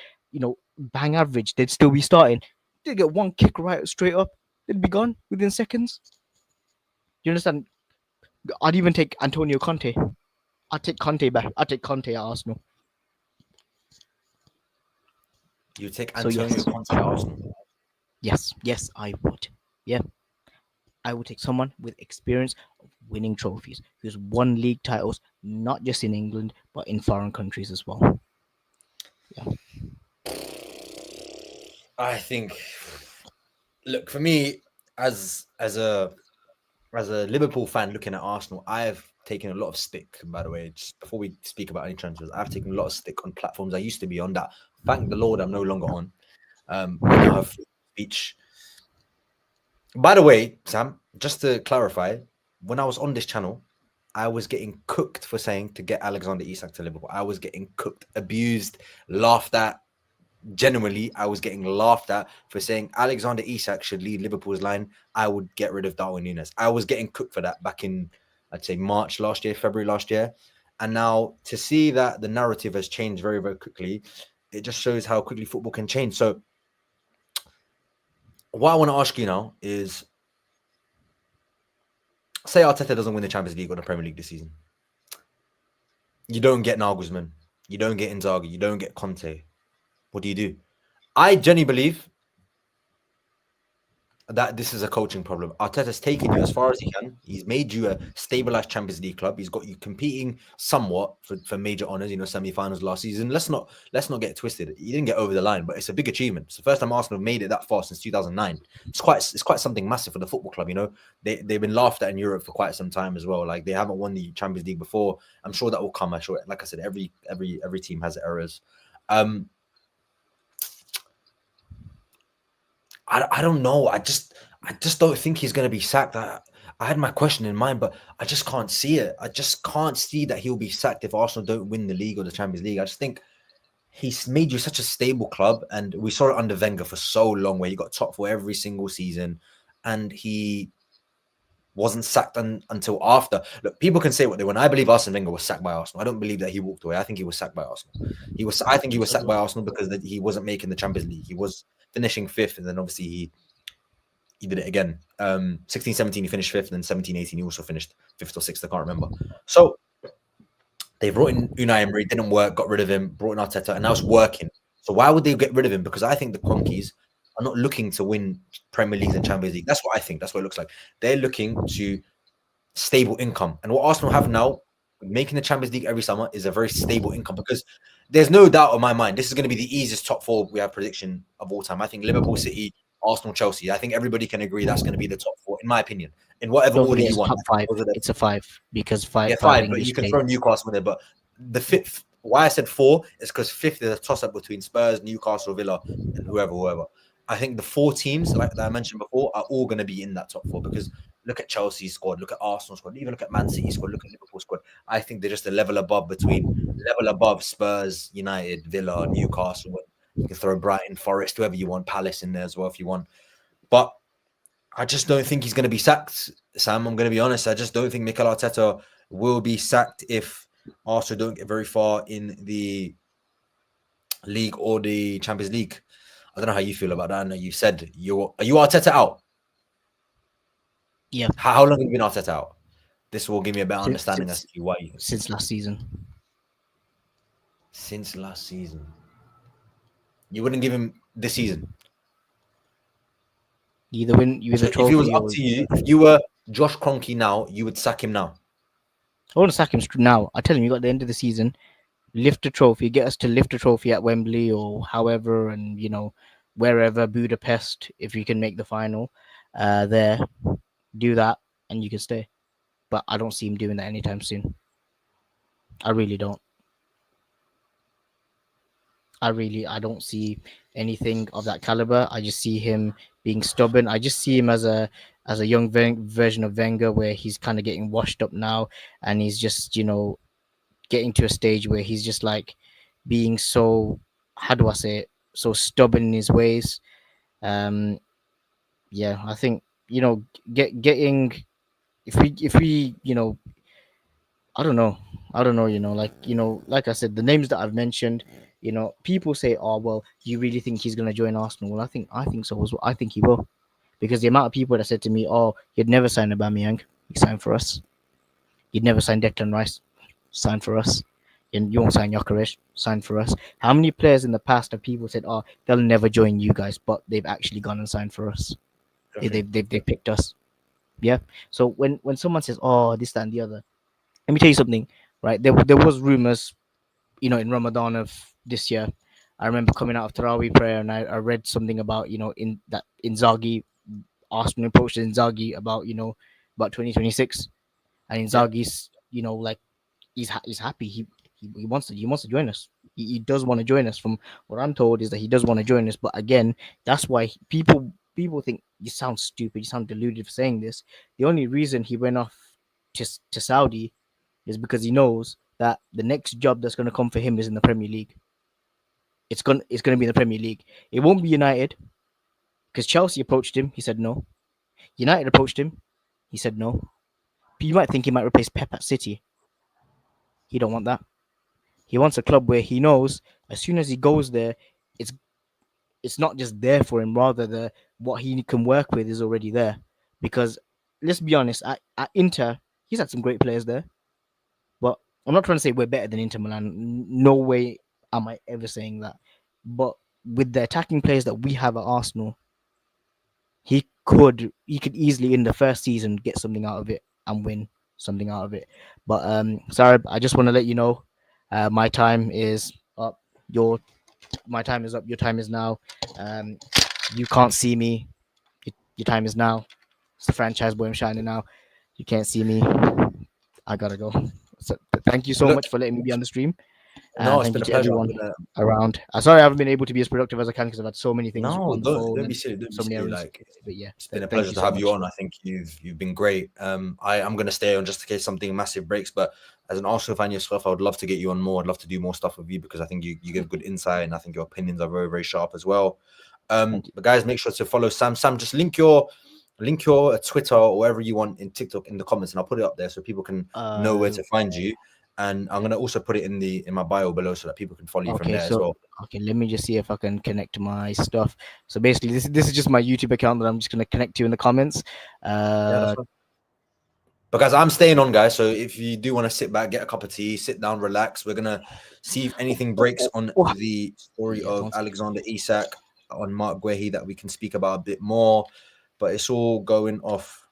bang average, they'd still be starting. They'd get one kick right straight up, they'd be gone within seconds. You understand? I'd even take Antonio Conte. I'd take Conte back. I'd take Conte at Arsenal. You take So Antonio yes, Conte at Arsenal. yes, I would. Yeah, I would take someone with experience of winning trophies, who's won league titles, not just in England but in foreign countries as well. Yeah, I think, look, for me, as a Liverpool fan looking at Arsenal, I've taken a lot of stick, by the way. Just before we speak about any transfers, I've taken a lot of stick on platforms I used to be on that, thank the Lord, I'm no longer on. We now have free speech. By the way, Sam, just to clarify, when I was on this channel, I was getting cooked for saying to get Alexander Isak to Liverpool. I was getting cooked, abused, laughed at. Genuinely, I was getting laughed at for saying Alexander Isak should lead Liverpool's line. I would get rid of Darwin Núñez. I was getting cooked for that back in, I'd say, March last year, February last year. And now to see that the narrative has changed very, very quickly, it just shows how quickly football can change. So what I want to ask you now is, say Arteta doesn't win the Champions League or the Premier League this season. You don't get Nagelsmann. You don't get Inzaghi. You don't get Conte. What do? I genuinely believe that this is a coaching problem. Arteta's taken you as far as he can. He's made you a stabilized Champions League club. He's got you competing somewhat for major honors, semi-finals last season. Let's not get twisted. He didn't get over the line, but it's a big achievement. It's the first time Arsenal have made it that far since 2009. It's quite something massive for the football club. They've been laughed at in Europe for quite some time as well. Like, they haven't won the Champions League before. I'm sure that will come. I'm sure, like I said, every team has errors. I don't know. I just don't think he's going to be sacked. I had my question in mind, but I just can't see it. I just can't see that he'll be sacked if Arsenal don't win the league or the Champions League. I just think he's made you such a stable club, and we saw it under Wenger for so long, where he got top four every single season, and he wasn't sacked until after. Look, people can say what they want. I believe Arsene Wenger was sacked by Arsenal. I don't believe that he walked away. I think he was sacked by Arsenal. I think he was sacked by Arsenal because he wasn't making the Champions League. He was finishing fifth, and then obviously he did it again. 16-17 he finished fifth, and then 17-18 he also finished fifth or sixth. I can't remember. So they brought in Unai Emery, didn't work, got rid of him, brought in Arteta, and now it's working. So why would they get rid of him? Because I think the Cronkies are not looking to win Premier League and Champions League. That's what I think. That's what it looks like. They're looking to stable income. And what Arsenal have now, making the Champions League every summer, is a very stable income, because there's no doubt in my mind this is going to be the easiest top four we have prediction of all time. I think Liverpool, City, Arsenal, Chelsea. I think everybody can agree that's going to be the top four, in my opinion, in whatever don't order forget you it's want. top five. It's a five because five But English you can players. throw Newcastle in there. But the fifth, why I said four is because fifth is a toss-up between Spurs, Newcastle, Villa, and whoever. I think the four teams, like that I mentioned before, are all going to be in that top four, because look at Chelsea's squad, look at Arsenal squad, even look at Man City squad, look at Liverpool squad. I think they're just a level above Spurs, United, Villa, Newcastle. You can throw Brighton, Forest, whoever you want, Palace in there as well if you want. But I just don't think he's going to be sacked, Sam. I'm going to be honest. I just don't think Mikel Arteta will be sacked if Arsenal don't get very far in the league or the Champions League. I don't know how you feel about that. I know you said are you Arteta out? Yeah. How long have you been Arteta out? This will give me a better understanding as to why. Since last season. Since last season. You wouldn't give him this season? You either win the trophy. If it was up to you, if you were Josh Kroenke now, you would sack him now? I want to sack him now. I tell him, you got the end of the season, lift the trophy, get us to lift the trophy at Wembley or however, and wherever, Budapest, if you can make the final, there, do that, and you can stay. But I don't see him doing that anytime soon. I really don't. I don't see anything of that caliber. I just see him being stubborn. I just see him as a young version of Wenger, where he's kind of getting washed up now, and he's just getting to a stage where he's just like being so, how do I say it, so stubborn in his ways. Um, yeah, I think getting, if we I don't know. I don't know, like I said, the names that I've mentioned, people say, "Oh, well, do you really think he's gonna join Arsenal?" Well, I think so as well. I think he will, because the amount of people that said to me, "Oh, you'd never sign Aubameyang, he signed for us. You'd never sign Declan Rice, sign for us. And you won't sign Gyökeres, sign for us." How many players in the past have people said, "Oh, they'll never join you guys," but they've actually gone and signed for us. Definitely. They picked us. Yeah. So when someone says, "Oh, this, that, and the other," let me tell you something. Right, there was rumors, in Ramadan of this year. I remember coming out of Tarawih prayer, and I read something about, in that Inzaghi, Arsenal approached Inzaghi about, about 2026, and Yeah. Inzaghi's, like, he's happy. He wants to join us. He does want to join us. From what I'm told is that he does want to join us. But again, that's why people think you sound stupid, you sound deluded for saying this. The only reason he went off to Saudi is because he knows that the next job that's going to come for him is in the Premier League. It's gonna be in the Premier League. It won't be United, because Chelsea approached him. He said no. United approached him. He said no. You might think he might replace Pep at City. He don't want that. He wants a club where he knows as soon as he goes there, it's it's not just there for him. Rather, the what he can work with is already there. Because let's be honest, at Inter, he's had some great players there. But I'm not trying to say we're better than Inter Milan. No way am I ever saying that. But with the attacking players that we have at Arsenal, he could easily in the first season get something out of it and win something out of it. But Sarab, I just want to let you know, my time is up. Your My time is up. Your time is now. Um, you can't see me. Your time is now. It's the franchise boy. I'm shining now. You can't see me. I gotta go. So thank you so Look, much for letting me be on the stream, no, and it's thank been you a to pleasure. everyone around. Sorry I haven't been able to be as productive as I can because I've had so many things No, on the phone don't be and silly. Don't be so many silly. errands. Like, But yeah, it's been a thank pleasure you to so have you much. on. I think you've been great. I'm gonna stay on just in case something massive breaks. But as an Arsenal fan yourself, I would love to get you on more. I'd love to do more stuff with you because I think you give good insight and I think your opinions are very, very sharp as well. Thank you. But guys, make sure to follow Sam. Sam, just link your Twitter or wherever you want in TikTok in the comments, and I'll put it up there so people can know where Uh, to find you. And I'm gonna also put it in my bio below so that people can follow you from okay, there as so well. okay, let me just see if I can connect my stuff. So basically, this is just my YouTube account that I'm just gonna connect to in the comments. Yeah, that's Uh, fine. Because I'm staying on, guys. So if you do want to sit back, get a cup of tea, sit down, relax. We're gonna see if oh, anything oh, breaks oh, on oh. the story Yeah, of one second. Alexander Isak, on Mark Guehi, that we can speak about a bit more. But it's all going off.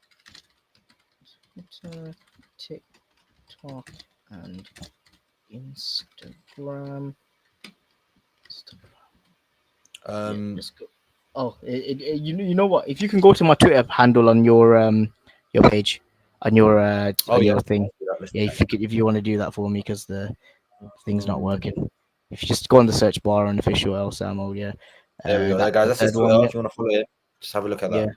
Twitter, TikTok, and Instagram. Yeah, Um, let's go. Oh, you know what? If you can go to my Twitter handle on your page, oh on yeah, your thing, let's do that. Let's yeah, do that. if you want to do that for me, because the thing's not Um, working. If you just go on the search bar on official El Samo, yeah, there we go. There, that guys. the That's his third one, Twitter. yeah, If you want to follow it, just have a look at yeah, that.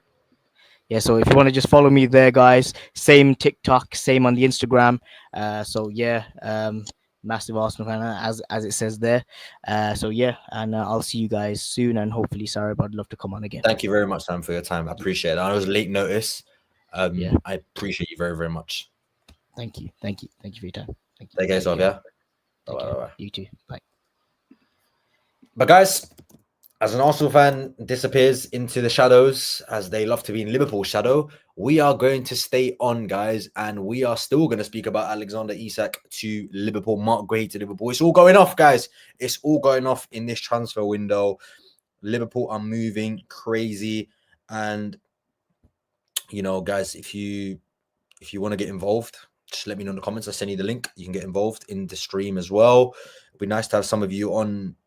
yeah. So if you want to just follow me there, guys, same TikTok, same on the Instagram. So yeah, massive Arsenal fan, as it says there. So yeah, and I'll see you guys soon, and hopefully, sorry, but I'd love to come on again. Thank you very much, Sam, for your time. I appreciate it. I know it was late notice. Yeah, I appreciate you very, very much. thank you for your time. Thank you. Take care, Take yourself. care. Yeah. Bye, Take bye, care. bye. You too. Bye. But guys, as an Arsenal fan disappears into the shadows, as they love to be in Liverpool shadow, we are going to stay on, guys, and we are still going to speak about Alexander Isak to Liverpool, Mark Gray to Liverpool. It's all going off, guys. It's all going off in this transfer window. Liverpool are moving crazy, and guys, if you want to get involved, just let me know in the comments. I'll send you the link. You can get involved in the stream as well. It'd be nice to have some of you on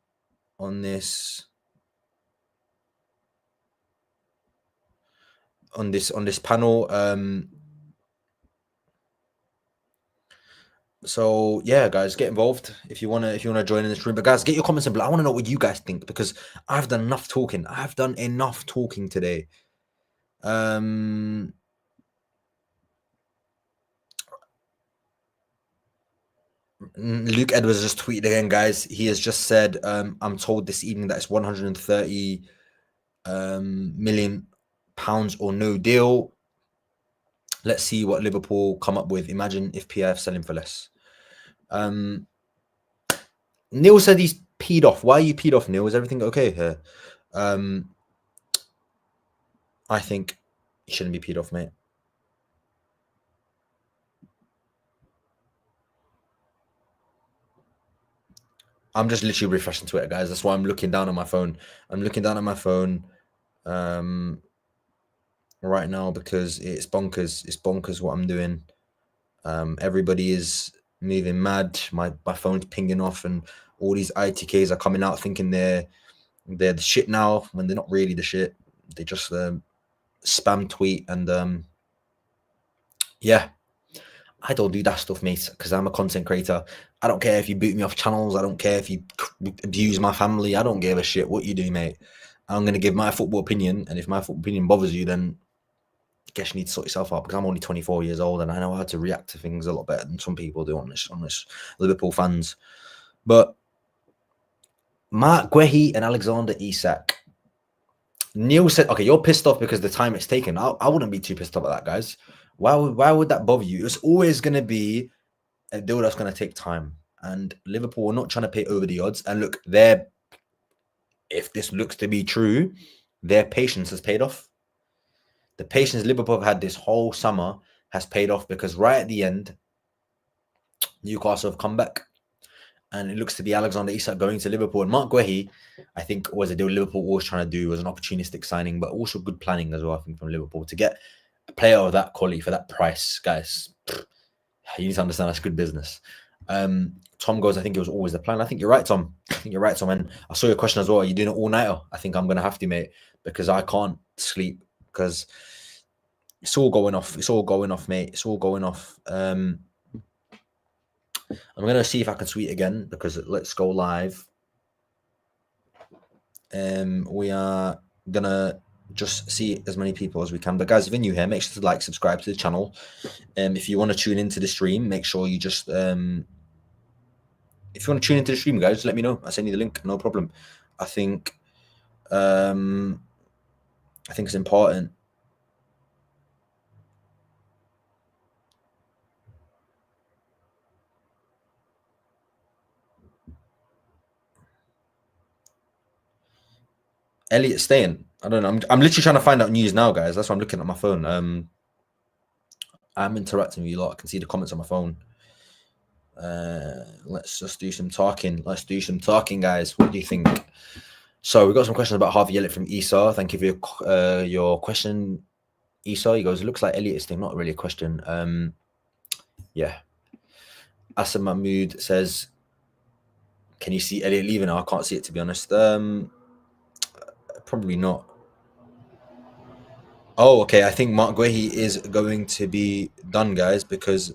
this panel. So yeah, guys, get involved if you wanna join in this room. But guys, get your comments in below. I want to know what you guys think because I've done enough talking. I've done enough talking today. Luke Edwards just tweeted again, guys. He has just said, I'm told this evening that it's 130 million pounds or no deal. Let's see what Liverpool come up with. Imagine if PIF sell him for less. Neil said he's peed off. Why are you peed off, Neil? Is everything okay here? I think you shouldn't be peed off, mate. I'm just literally refreshing Twitter, guys. That's why I'm looking down on my phone. I'm looking down at my phone right now because it's bonkers. It's bonkers what I'm doing. Everybody is moving mad. My phone's pinging off, and all these ITKs are coming out thinking they're the shit now when they're not really the shit. They just spam tweet and yeah. I don't do that stuff, mate, because I'm a content creator. I don't care if you boot me off channels. I don't care if you abuse my family. I don't give a shit what you do, mate. I'm going to give my football opinion, and if my football opinion bothers you, then I guess you need to sort yourself out because I'm only 24 years old and I know how to react to things a lot better than some people do on this Liverpool fans. But Mark Guehi and Alexander Isak. Neil said, okay, you're pissed off because the time it's taken. I wouldn't be too pissed off at that, guys. Why would that bother you? It's always going to be a deal that's going to take time. And Liverpool are not trying to pay over the odds. And look, if this looks to be true, their patience has paid off. The patience Liverpool have had this whole summer has paid off because right at the end, Newcastle have come back. And it looks to be Alexander Isak going to Liverpool. And Mark Guehi, I think, was a deal Liverpool was trying to do, was an opportunistic signing, but also good planning as well, I think, from Liverpool to get a player of that quality for that price, guys. You need to understand that's good business. Tom goes, I think it was always the plan. I think you're right, Tom. I think you're right, Tom. And I saw your question as well. Are you doing it all nighter? I think I'm going to have to, mate, because I can't sleep because it's all going off. It's all going off, mate. It's all going off. I'm going to see if I can tweet again because let's go live. We are going to just see as many people as we can. But guys, if you're new here, make sure to like, subscribe to the channel. If you want to tune into the stream, make sure you just... if you want to tune into the stream, guys, just let me know. I'll send you the link. No problem. I think it's important. Elliot staying. I don't know. I'm literally trying to find out news now, guys. That's why I'm looking at my phone. I'm interacting with you lot. I can see the comments on my phone. Let's just do some talking. Let's do some talking, guys. What do you think? So we've got some questions about Harvey Elliott from Esau. Thank you for your question, Esau. He goes, it looks like Elliott is staying. Not really a question. Yeah. Asa Mahmood says, can you see Elliott leaving? I can't see it, to be honest. Probably not. Oh, okay. I think Mark Guehi is going to be done, guys, because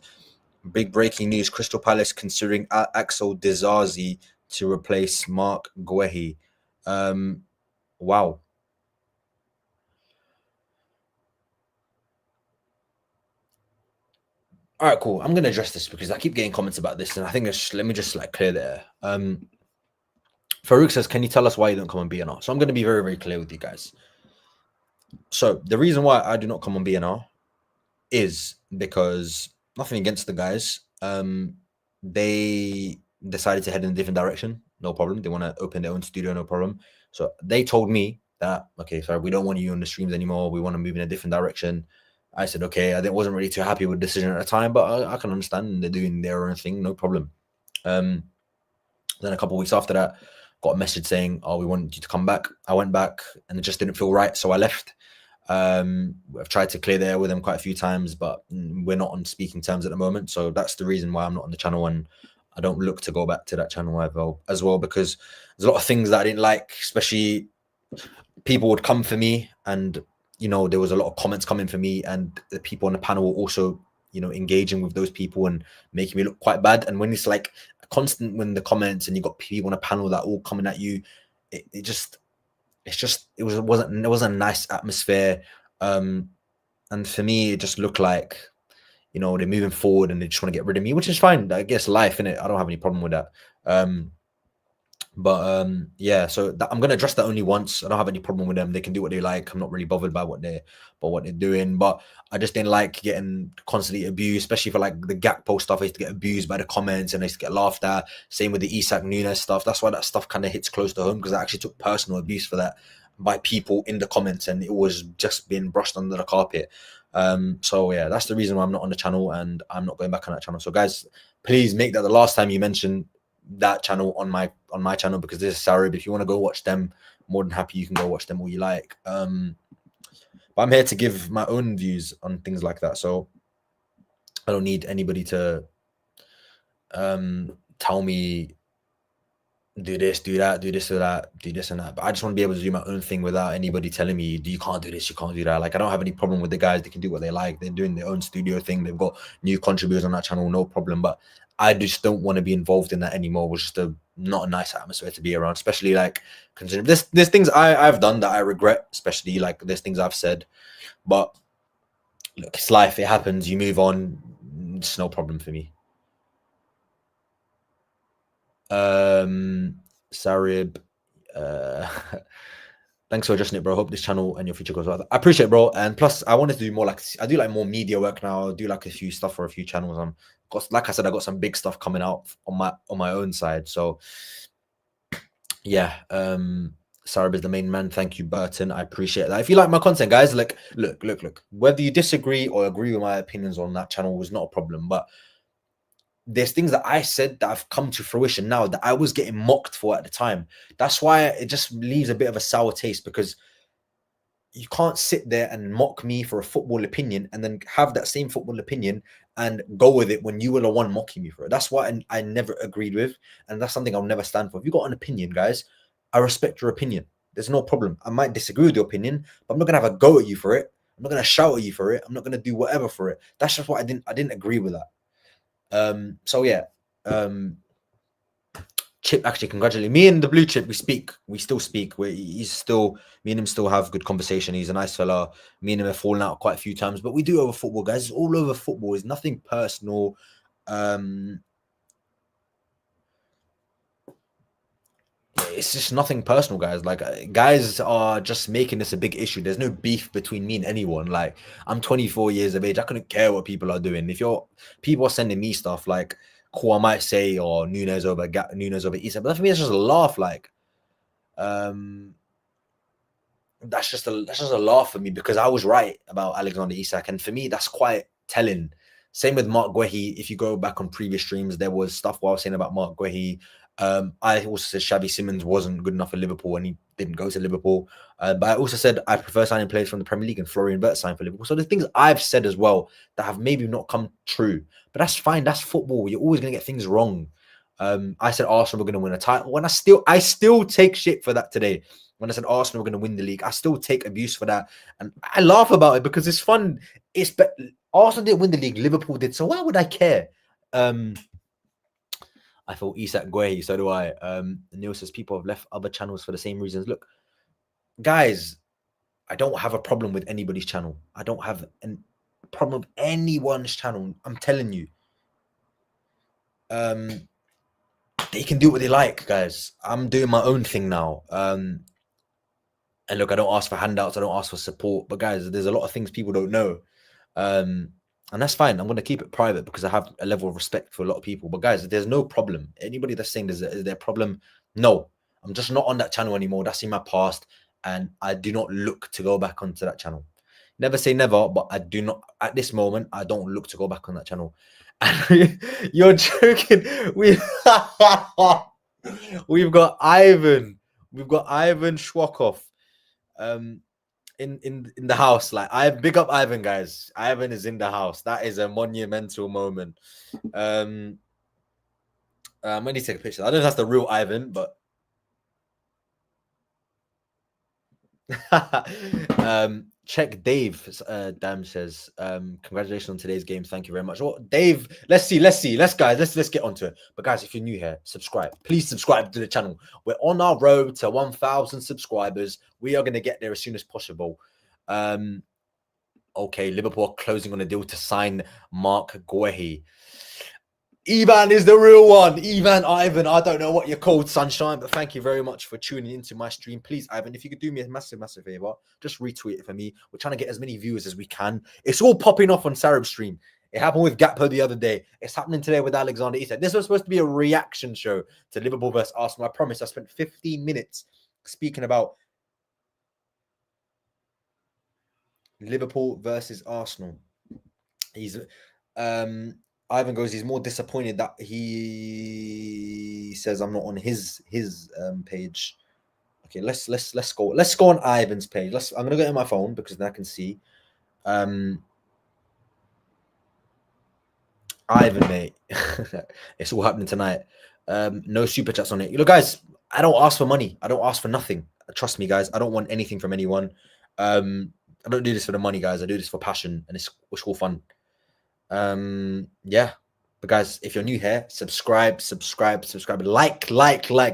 big breaking news. Crystal Palace considering Axel Disasi to replace Mark Guehi. Wow. All right, cool. I'm going to address this because I keep getting comments about this, and I think let me just like clear the air. Farouk says, can you tell us why you don't come on BNR? So I'm going to be very, very clear with you guys. So the reason why I do not come on BNR is because nothing against the guys. They decided to head in a different direction. No problem. They want to open their own studio. No problem. So they told me that, okay, sorry, we don't want you on the streams anymore. We want to move in a different direction. I said, okay. I wasn't really too happy with the decision at the time, but I can understand they're doing their own thing. No problem. Then a couple of weeks after that, got a message saying, oh, we want you to come back. I went back and it just didn't feel right. So I left. I've tried to clear the air with them quite a few times, but we're not on speaking terms at the moment. So that's the reason why I'm not on the channel, and I don't look to go back to that channel as well, because there's a lot of things that I didn't like, especially people would come for me, and there was a lot of comments coming for me, and the people on the panel were also engaging with those people and making me look quite bad. And when it's like constant, when the comments and you got people on a panel that all coming at you, it wasn't a nice atmosphere. And for me, it just looked like, they're moving forward and they just want to get rid of me, which is fine. I guess life, innit? I don't have any problem with that. Yeah, so I'm gonna address that only once. I don't have any problem with them. They can do what they like. I'm not really bothered by what they're doing. But I just didn't like getting constantly abused, especially for like the Gakpo stuff. I used to get abused by the comments and I used to get laughed at. Same with the Isak Nunes stuff. That's why that stuff kind of hits close to home, because I actually took personal abuse for that by people in the comments, and it was just being brushed under the carpet. So yeah, that's the reason why I'm not on the channel, and I'm not going back on that channel. So guys, please make that the last time you mention that channel on my channel, because this is Sarib. If you want to go watch them, more than happy, you can go watch them all you like. But I'm here to give my own views on things like that, so I don't need anybody to tell me do this, do that, do this or that, do this and that. But I just want to be able to do my own thing without anybody telling me, you can't do this, you can't do that. Like, I don't have any problem with the guys. They can do what they like. They're doing their own studio thing. They've got new contributors on that channel, no problem. But I just don't want to be involved in that anymore. It was just not a nice atmosphere to be around, especially like considering there's things I've done that I regret, especially like there's things I've said. But look, it's life. It happens. You move on. It's no problem for me. Sarib, thanks for adjusting it, bro. Hope this channel and your future goes well. I appreciate it, bro. And plus, I wanted to do more like, I do like more media work now. I do like a few stuff for a few channels. Like I said, I got some big stuff coming out on my own side. So yeah, Sarib is the main man. Thank you, Burton. I appreciate that. If you like my content, guys, like look. Whether you disagree or agree with my opinions on that channel was not a problem, but there's things that I said that have come to fruition now that I was getting mocked for at the time. That's why it just leaves a bit of a sour taste, because you can't sit there and mock me for a football opinion and then have that same football opinion and go with it when you were the one mocking me for it. That's what I never agreed with, and that's something I'll never stand for. If you got an opinion, guys, I respect your opinion. There's no problem. I might disagree with your opinion, but I'm not gonna have a go at you for it. I'm not gonna shout at you for it. I'm not gonna do whatever for it. That's just what I didn't agree with that. So yeah, Chip actually congratulated me and the blue chip. We still speak. Me and him still have good conversation. He's a nice fella. Me and him have fallen out quite a few times, but we do over football, guys. It's all over football. It's nothing personal. It's just nothing personal, guys. Like, guys are just making this a big issue. There's no beef between me and anyone. Like, I'm 24 years of age. I couldn't care what people are doing. If people are sending me stuff like, cool, I might say, or Nunes over Isak, but for me, it's just a laugh. Like, that's just a laugh for me, because I was right about Alexander Isak, and for me, that's quite telling. Same with Mark Guehi. If you go back on previous streams, there was stuff what I was saying about Mark Guehi. I also said Xavi Simons wasn't good enough for Liverpool and he didn't go to Liverpool. But I also said I prefer signing players from the Premier League, and Florian Wirtz signed for Liverpool. So there's things I've said as well that have maybe not come true. But that's fine. That's football. You're always going to get things wrong. I said Arsenal were going to win a title. When I still take shit for that today. When I said Arsenal were going to win the league, I still take abuse for that. And I laugh about it because it's fun. Arsenal didn't win the league. Liverpool did. So why would I care? I thought Isak Guehi, so do I. Neil says people have left other channels for the same reasons. Look, guys, I don't have a problem with anybody's channel. I don't have a problem with anyone's channel. I'm telling you. They can do what they like, guys. I'm doing my own thing now. And look, I don't ask for handouts. I don't ask for support. But guys, there's a lot of things people don't know. And that's fine. I'm going to keep it private because I have a level of respect for a lot of people. But guys, there's no problem. Anybody that's saying is there a problem? No, I'm just not on that channel anymore. That's in my past. And I do not look to go back onto that channel. Never say never, but I do not, at this moment, I don't look to go back on that channel. And you're joking. We've got Ivan. We've got Ivan Schwakoff. In the house. Like, I big up Ivan, guys. Ivan is in the house. That is a monumental moment. I need to take a picture. I don't know if that's the real Ivan, but Check Dave. Dam says, congratulations on today's game. Thank you very much. Well, Dave, let's see. Let's get onto it. But guys, if you're new here, subscribe. Please subscribe to the channel. We're on our road to 1,000 subscribers. We are going to get there as soon as possible. Okay, Liverpool are closing on a deal to sign Mark Guehi. Ivan is the real one. Ivan, I don't know what you're called, sunshine, but thank you very much for tuning into my stream. Please, Ivan, if you could do me a massive favor, just retweet it for me. We're trying to get as many viewers as we can. It's all popping off on Sarab's stream. It happened with Gakpo the other day. It's happening today with Alexander Isak. This was supposed to be a reaction show to Liverpool versus Arsenal. I promise I spent 15 minutes speaking about Liverpool versus Arsenal. Ivan goes, he's more disappointed that he says I'm not on his page. Okay, let's go. Let's go on Ivan's page. I'm gonna go on my phone because then I can see. Ivan, mate. It's all happening tonight. No super chats on it. Look, guys, I don't ask for money. I don't ask for nothing. Trust me, guys. I don't want anything from anyone. I don't do this for the money, guys. I do this for passion, and it's all fun. Yeah, but guys, if you're new here, subscribe, like.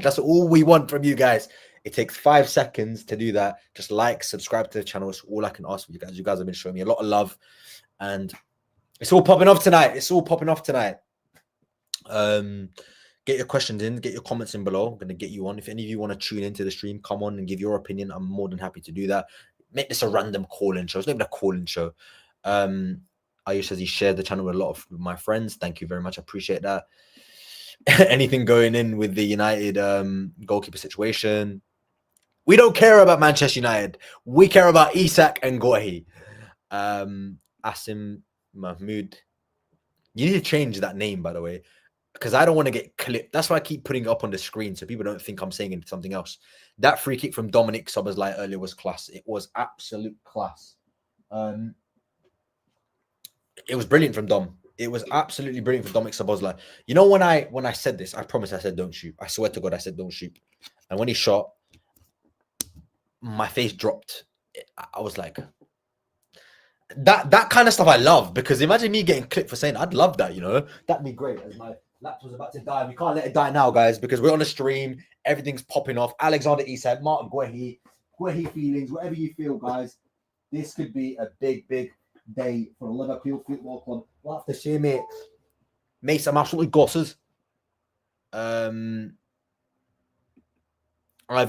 That's all we want from you guys. It takes 5 seconds to do that. Just like, subscribe to the channel. It's all I can ask for you guys. You guys have been showing me a lot of love, and it's all popping off tonight. Get your questions in, get your comments in below. I'm gonna get you on. If any of you want to tune into the stream, come on and give your opinion. I'm more than happy to do that. Make this a random call-in show. It's not even a call-in show. Ayush says he shared the channel with a lot of my friends. Thank you very much. I appreciate that. Anything going in with the United goalkeeper situation? We don't care about Manchester United. We care about Isak and Guehi. Asim Mahmoud. You need to change that name, by the way, because I don't want to get clipped. That's why I keep putting it up on the screen so people don't think I'm saying something else. That free kick from Dominic Szoboszlai earlier was class. It was absolute class. It was brilliant from Dom. It was absolutely brilliant from Dominic Szoboszlai. You know, when I said this, I promise I said don't shoot. I swear to God, I said don't shoot. And when he shot, my face dropped. I was like, that kind of stuff I love, because imagine me getting clipped for saying I'd love that, you know? That'd be great. As my laptop's about to die. We can't let it die now, guys, because we're on a stream. Everything's popping off. Alexander Isak, Martin Guehi feelings, whatever you feel, guys. This could be a big day for Liverpool Football Club. We'll have to see, mate. Mate, some absolutely gosses. Ivan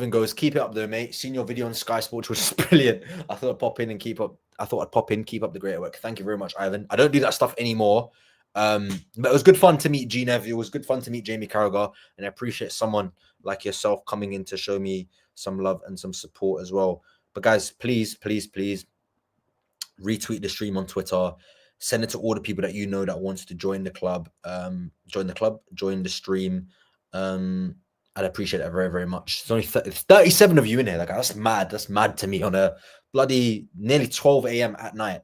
goes, keep it up there, mate. Seen your video on Sky Sports, which is brilliant. I thought I'd pop in, keep up the great work. Thank you very much, Ivan. I don't do that stuff anymore. But it was good fun to meet G-Nev. It was good fun to meet Jamie Carragher, and I appreciate someone like yourself coming in to show me some love and some support as well. But guys, please retweet the stream on Twitter. Send it to all the people that you know that wants to join the club. Join the stream. I'd appreciate it very, very much. There's only 37 of you in here. Like, that's mad. That's mad to me on a bloody nearly 12 a.m. at night.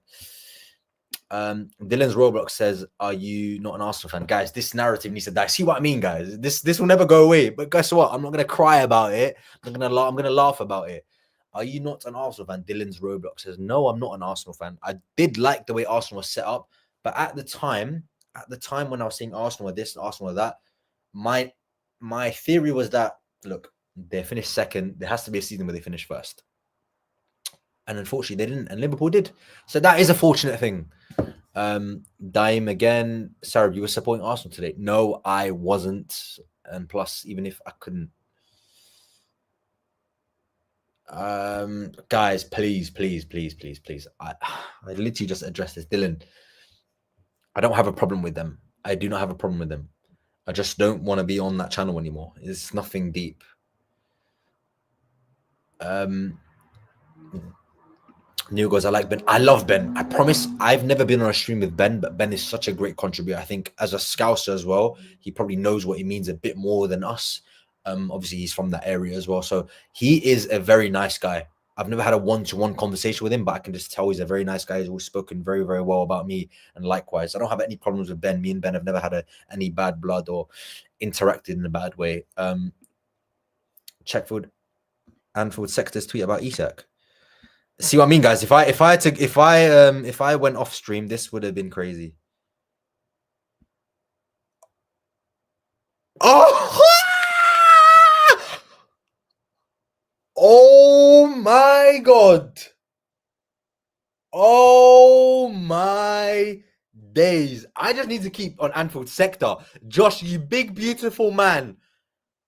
Dylan's Roblox says, are you not an Arsenal fan? Guys, this narrative needs to die. See what I mean, guys? This will never go away. But guess what? I'm not going to cry about it. I'm going to laugh about it. Are you not an Arsenal fan? Dylan's Roblox says, no, I'm not an Arsenal fan. I did like the way Arsenal was set up. But at the time when I was seeing Arsenal or this, Arsenal or that, my theory was that, look, they finished second. There has to be a season where they finish first. And unfortunately, they didn't. And Liverpool did. So that is a fortunate thing. Dime again. Sarah, you were supporting Arsenal today. No, I wasn't. And plus, even if I couldn't. Guys, please. I literally just addressed this. Dylan, I don't have a problem with them. I do not have a problem with them. I just don't want to be on that channel anymore. It's nothing deep. Neil goes, I like Ben. I love Ben. I promise I've never been on a stream with Ben, but Ben is such a great contributor. I think as a Scouser as well, he probably knows what it means a bit more than us. Obviously, he's from that area as well. So he is a very nice guy. I've never had a one-to-one conversation with him, but I can just tell he's a very nice guy. He's always spoken very, very well about me. And likewise, I don't have any problems with Ben. Me and Ben have never had any bad blood or interacted in a bad way. Checkford Anfield Sexter's tweet about Isak. See what I mean, guys? If I went off stream, this would have been crazy. Oh, oh my god! Oh my days! I just need to keep on Anfield sector. Josh, you big beautiful man.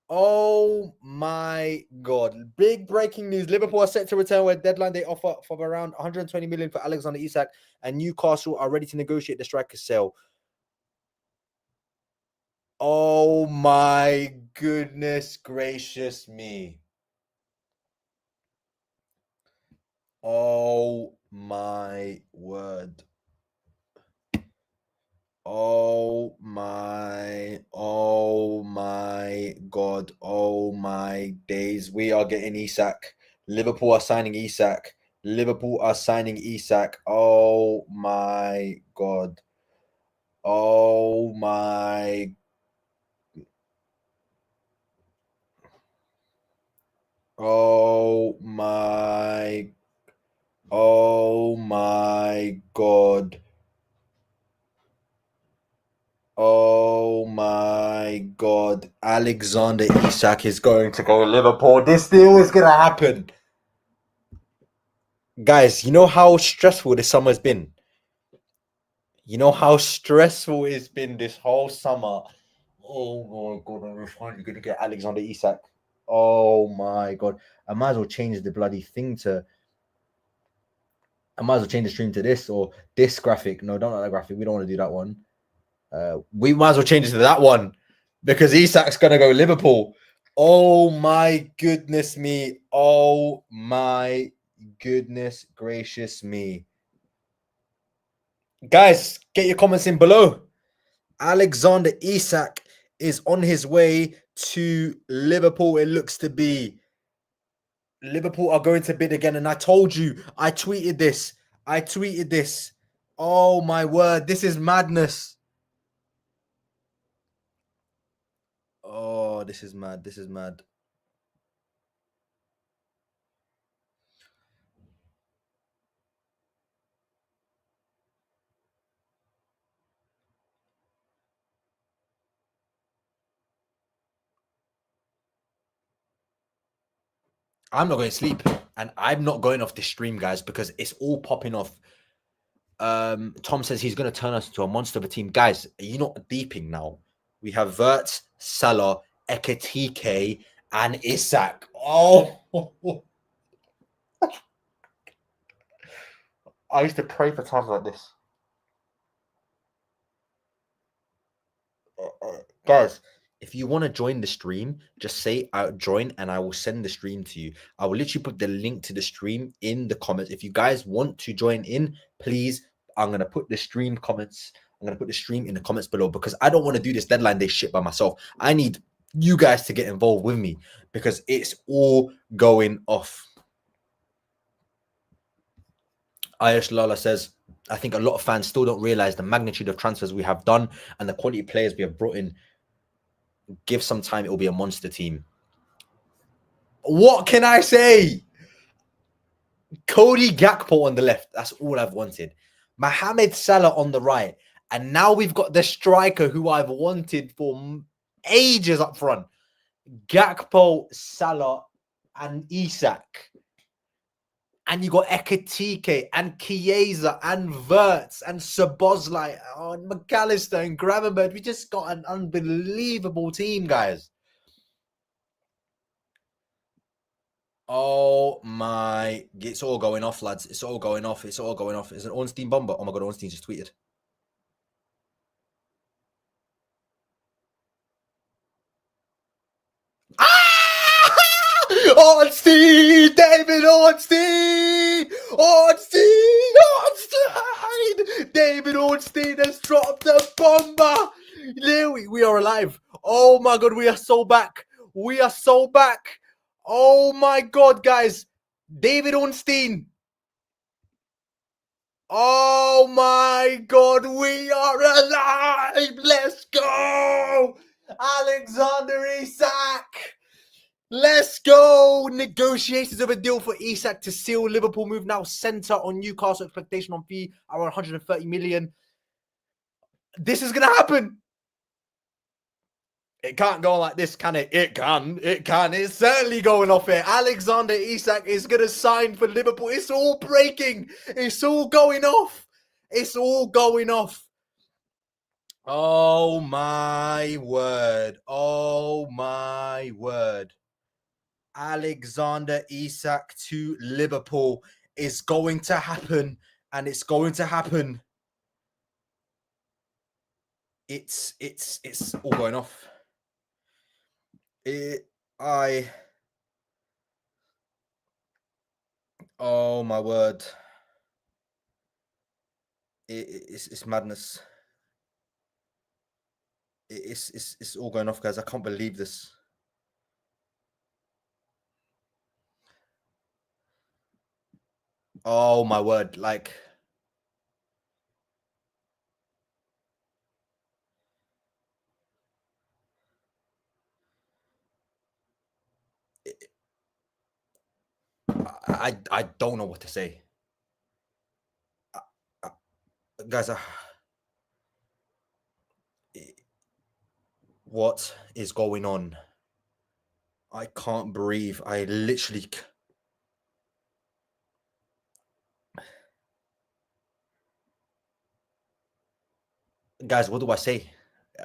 Oh my god. Big breaking news. Liverpool are set to return with deadline they offer for around 120 million for Alexander Isak, and Newcastle are ready to negotiate the striker's sale. Oh my goodness gracious me. Oh my word. Oh my god. Oh my days. We are getting Isak. Liverpool are signing Isak. Liverpool are signing Isak. Oh my god. Oh my. Oh my. Oh my god. Oh my god. Alexander Isak is going to go Liverpool. This deal is going to happen. Guys, you know how stressful this summer's been? You know how stressful it's been this whole summer? Oh my god, I'm finally going to get Alexander Isak. Oh my god. I might as well change the bloody thing to. I might as well change the stream to this or this graphic. No, don't like that graphic. We don't want to do that one. We might as well change it to that one because Isak's going to go Liverpool. Oh my goodness me. Oh my goodness gracious me. Guys, get your comments in below. Alexander Isak is on his way to Liverpool. It looks to be. Liverpool are going to bid again. And I told you, I tweeted this. Oh my word. This is madness. Oh, this is mad. This is mad. I'm not going to sleep, and I'm not going off this stream, guys, because it's all popping off. Tom says he's going to turn us into a monster of a team. Guys, are you not deeping now? We have Wirtz, Salah, Ekitike, and Isak. Oh, I used to pray for times like this. Guys, if you want to join the stream, just say join and I will send the stream to you. I will literally put the link to the stream in the comments. If you guys want to join in, please, I'm going to put the stream comments. I'm going to put the stream in the comments below because I don't want to do this deadline day shit by myself. I need you guys to get involved with me because it's all going off. Ayush Lala says, I think a lot of fans still don't realize the magnitude of transfers we have done and the quality of players we have brought in. Give some time, it will be a monster team. What can I say? Cody Gakpo on the left. That's all I've wanted. Mohamed Salah on the right. And now we've got the striker who I've wanted for ages up front. Gakpo, Salah, and Isak. And you got Ekitike and Chiesa and Wirtz and Szoboszlai and McAllister and Gravenberch. We just got an unbelievable team, guys. Oh my, it's all going off, lads. It's all going off. It's all going off. It's an Ornstein bomber. Oh my god, Ornstein just tweeted. Ah! Ornstein! David Ornstein! Ornstein! Ornstein! David Ornstein has dropped a bomber! We are alive. Oh my god, we are so back. We are so back. Oh my god, guys. David Ornstein. Oh my god, we are alive! Let's go! Alexander Isak! Let's go! Negotiations of a deal for Isak to seal Liverpool move now centre on Newcastle expectation on fee around 130 million. This is going to happen. It can't go on like this, can it? It can. It can. It's certainly going off here. Alexander Isak is going to sign for Liverpool. It's all breaking. It's all going off. It's all going off. Oh, my word. Oh, my word. Alexander Isak to Liverpool is going to happen, and it's going to happen. It's all going off. Oh my word. It's madness. It's all going off, guys. I can't believe this. Oh my word. Like, I don't know what to say. Guys, what is going on? I can't breathe. I literally... Guys, what do I say?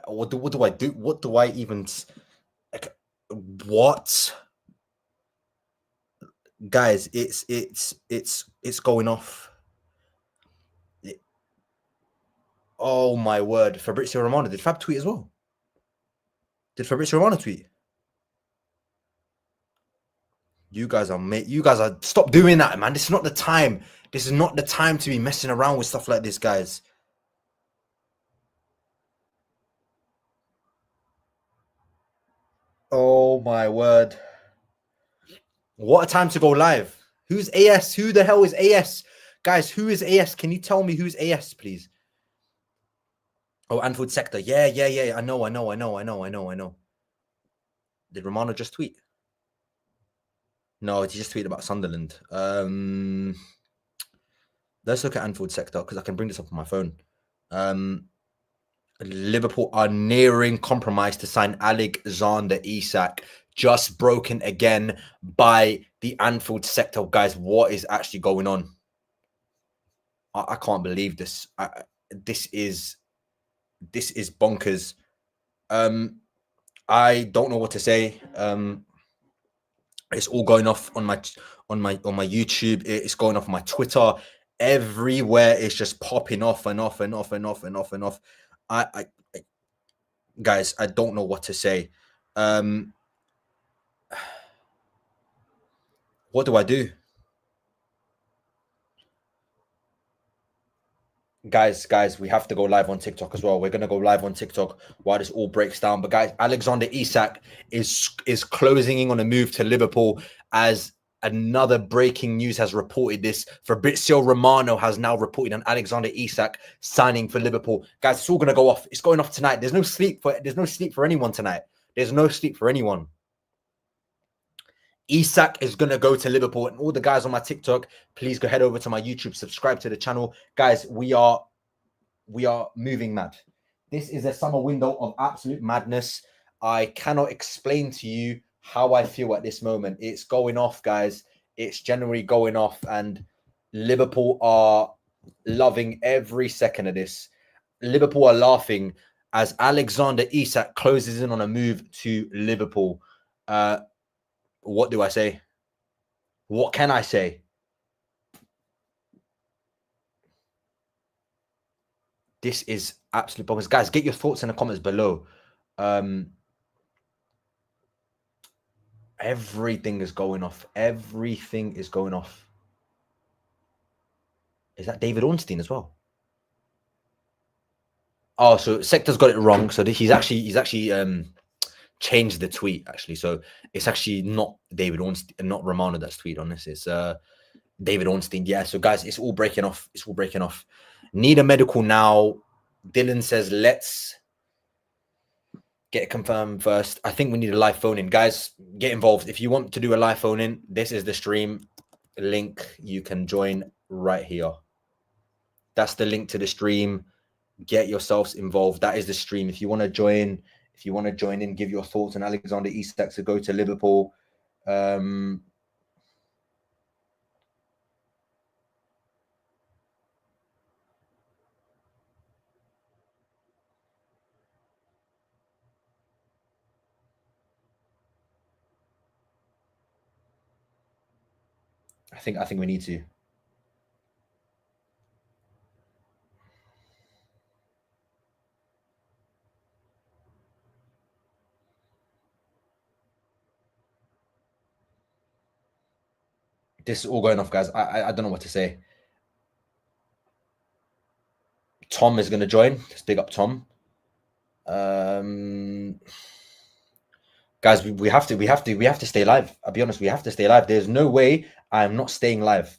What do I do? What do I even... What? Guys, it's going off. Oh my word. Fabrizio Romano. Did Fab tweet as well? Did Fabrizio Romano tweet? You guys are stop doing that, man. This is not the time. This is not the time to be messing around with stuff like this, guys. Oh my word. What a time to go live. Who's AS? Who the hell is AS? Guys, who is AS? Can you tell me who's AS, please? Oh, Anfield Sector. Yeah. I know. Did Romano just tweet? No, he just tweeted about Sunderland. Let's look at Anfield Sector because I can bring this up on my phone. Liverpool are nearing compromise to sign Alexander Isak. Just broken again by the Anfield Sector. Guys, what is actually going on? I can't believe this. This is bonkers. I don't know what to say. It's all going off on my YouTube. It's going off my Twitter. Everywhere it's just popping off and off. Guys, I don't know what to say. What do I do? Guys, we have to go live on TikTok as well. We're going to go live on TikTok while this all breaks down. But guys, Alexander Isak is closing in on a move to Liverpool, as another breaking news has reported this. Fabrizio Romano has now reported on Alexander Isak signing for Liverpool. Guys, it's all going to go off. It's going off tonight. There's no sleep for anyone tonight. There's no sleep for anyone. Isak is going to go to Liverpool, and all the guys on my TikTok, please go head over to my YouTube, subscribe to the channel. Guys, we are moving mad. This is a summer window of absolute madness. I cannot explain to you how I feel at this moment. It's going off, guys. It's generally going off, and Liverpool are loving every second of this. Liverpool are laughing as Alexander Isak closes in on a move to Liverpool. What do I say? What can I say? This is absolute bonkers. Guys, get your thoughts in the comments below. Everything is going off. Everything is going off. Is that David Ornstein as well? Oh, so Sector's got it wrong. So he's actually changed the tweet, actually. So it's actually not David Ornstein, not Romano that's tweeted on this. It's David Ornstein. Yeah, so guys, it's all breaking off. It's all breaking off. Need a medical now. Dylan says, let's Get it confirmed first. I think we need a live phone in. Guys, get involved. If you want to do a live phone in, this is the stream link. You can join right here. That's the link to the stream. Get yourselves involved. That is the stream. If you want to join in, give your thoughts on Alexander Isak to go to Liverpool. I think we need to. This is all going off, guys. I don't know what to say. Tom is going to join. Let's big up Tom. Guys, we have to stay live. I'll be honest, we have to stay live. There's no way I'm not staying live.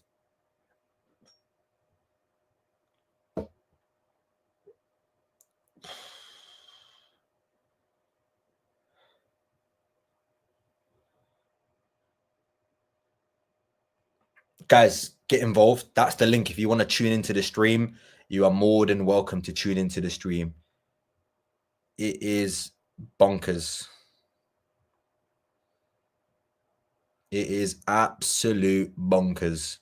Guys, get involved. That's the link. If you want to tune into the stream, you are more than welcome to tune into the stream. It is bonkers. It is absolute bonkers.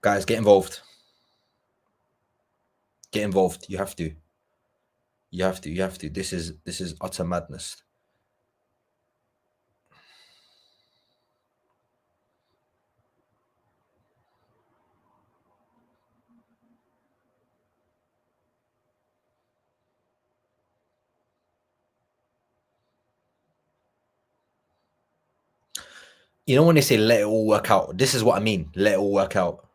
Guys, get involved. Get involved. You have to. You have to. You have to. This is utter madness. You know when they say let it all work out? This is what I mean. Let it all work out.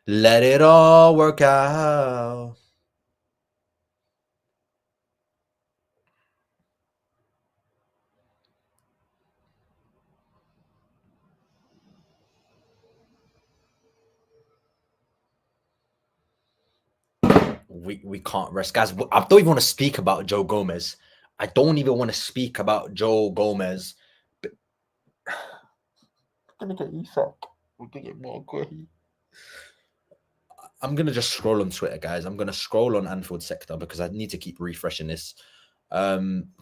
Let it all work out. We can't rest, guys. I don't even want to speak about Joe Gomez. I don't even want to speak about Joe Gomez. But I'm gonna get Isak. We're gonna get more Guehi. I'm gonna just scroll on Twitter, guys. I'm gonna scroll on Anfield Sector because I need to keep refreshing this.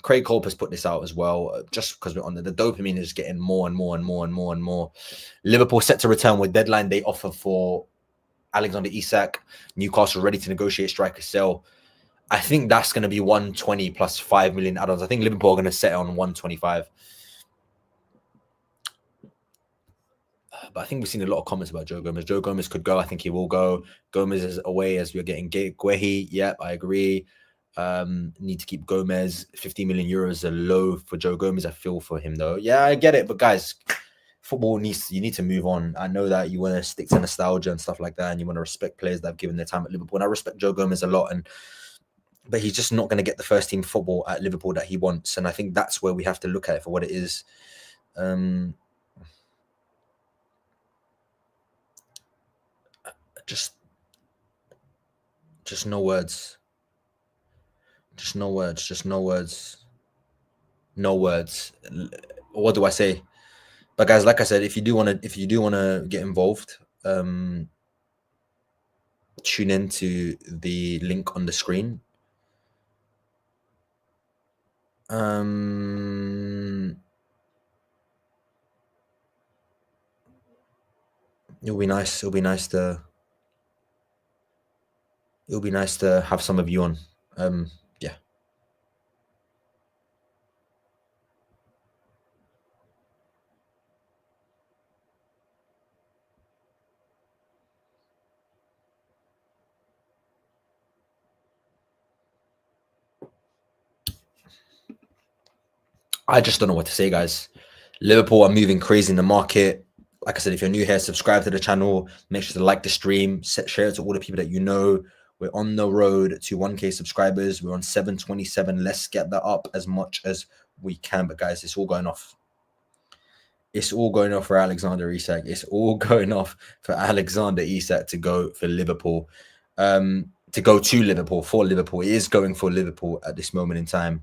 Craig Culp has put this out as well, just because we're on the dopamine is getting more and more and more and more and more. Liverpool set to return with deadline day offer for Alexander Isak. Newcastle ready to negotiate striker sale. I think that's going to be 120 plus 5 million add-ons. I think Liverpool are going to set it on 125. But I think we've seen a lot of comments about Joe Gomez. Joe Gomez could go. I think he will go. Gomez is away as we're getting Guehi. Yep, I agree. Need to keep Gomez. 50 million euros are low for Joe Gomez. I feel for him though. Yeah, I get it. But guys, football you need to move on. I know that you want to stick to nostalgia and stuff like that, and you want to respect players that have given their time at Liverpool. And I respect Joe Gomez a lot, but he's just not going to get the first team football at Liverpool that he wants. And I think that's where we have to look at it for what it is. Just no words. Just no words. Just no words. No words. What do I say? But guys, like I said, if you do want to get involved, tune in to the link on the screen. It'll be nice. It'll be nice to have some of you on. Yeah. I just don't know what to say, guys. Liverpool are moving crazy in the market. like I said, if you're new here, subscribe to the channel. Make sure to like the stream, share it to all the people that you know. We're on the road to 1K subscribers. We're on 727. Let's get that up as much as we can. But guys, it's all going off. It's all going off for Alexander Isak. It's all going off for Alexander Isak to go for Liverpool. To go to Liverpool, for Liverpool. It is going for Liverpool at this moment in time.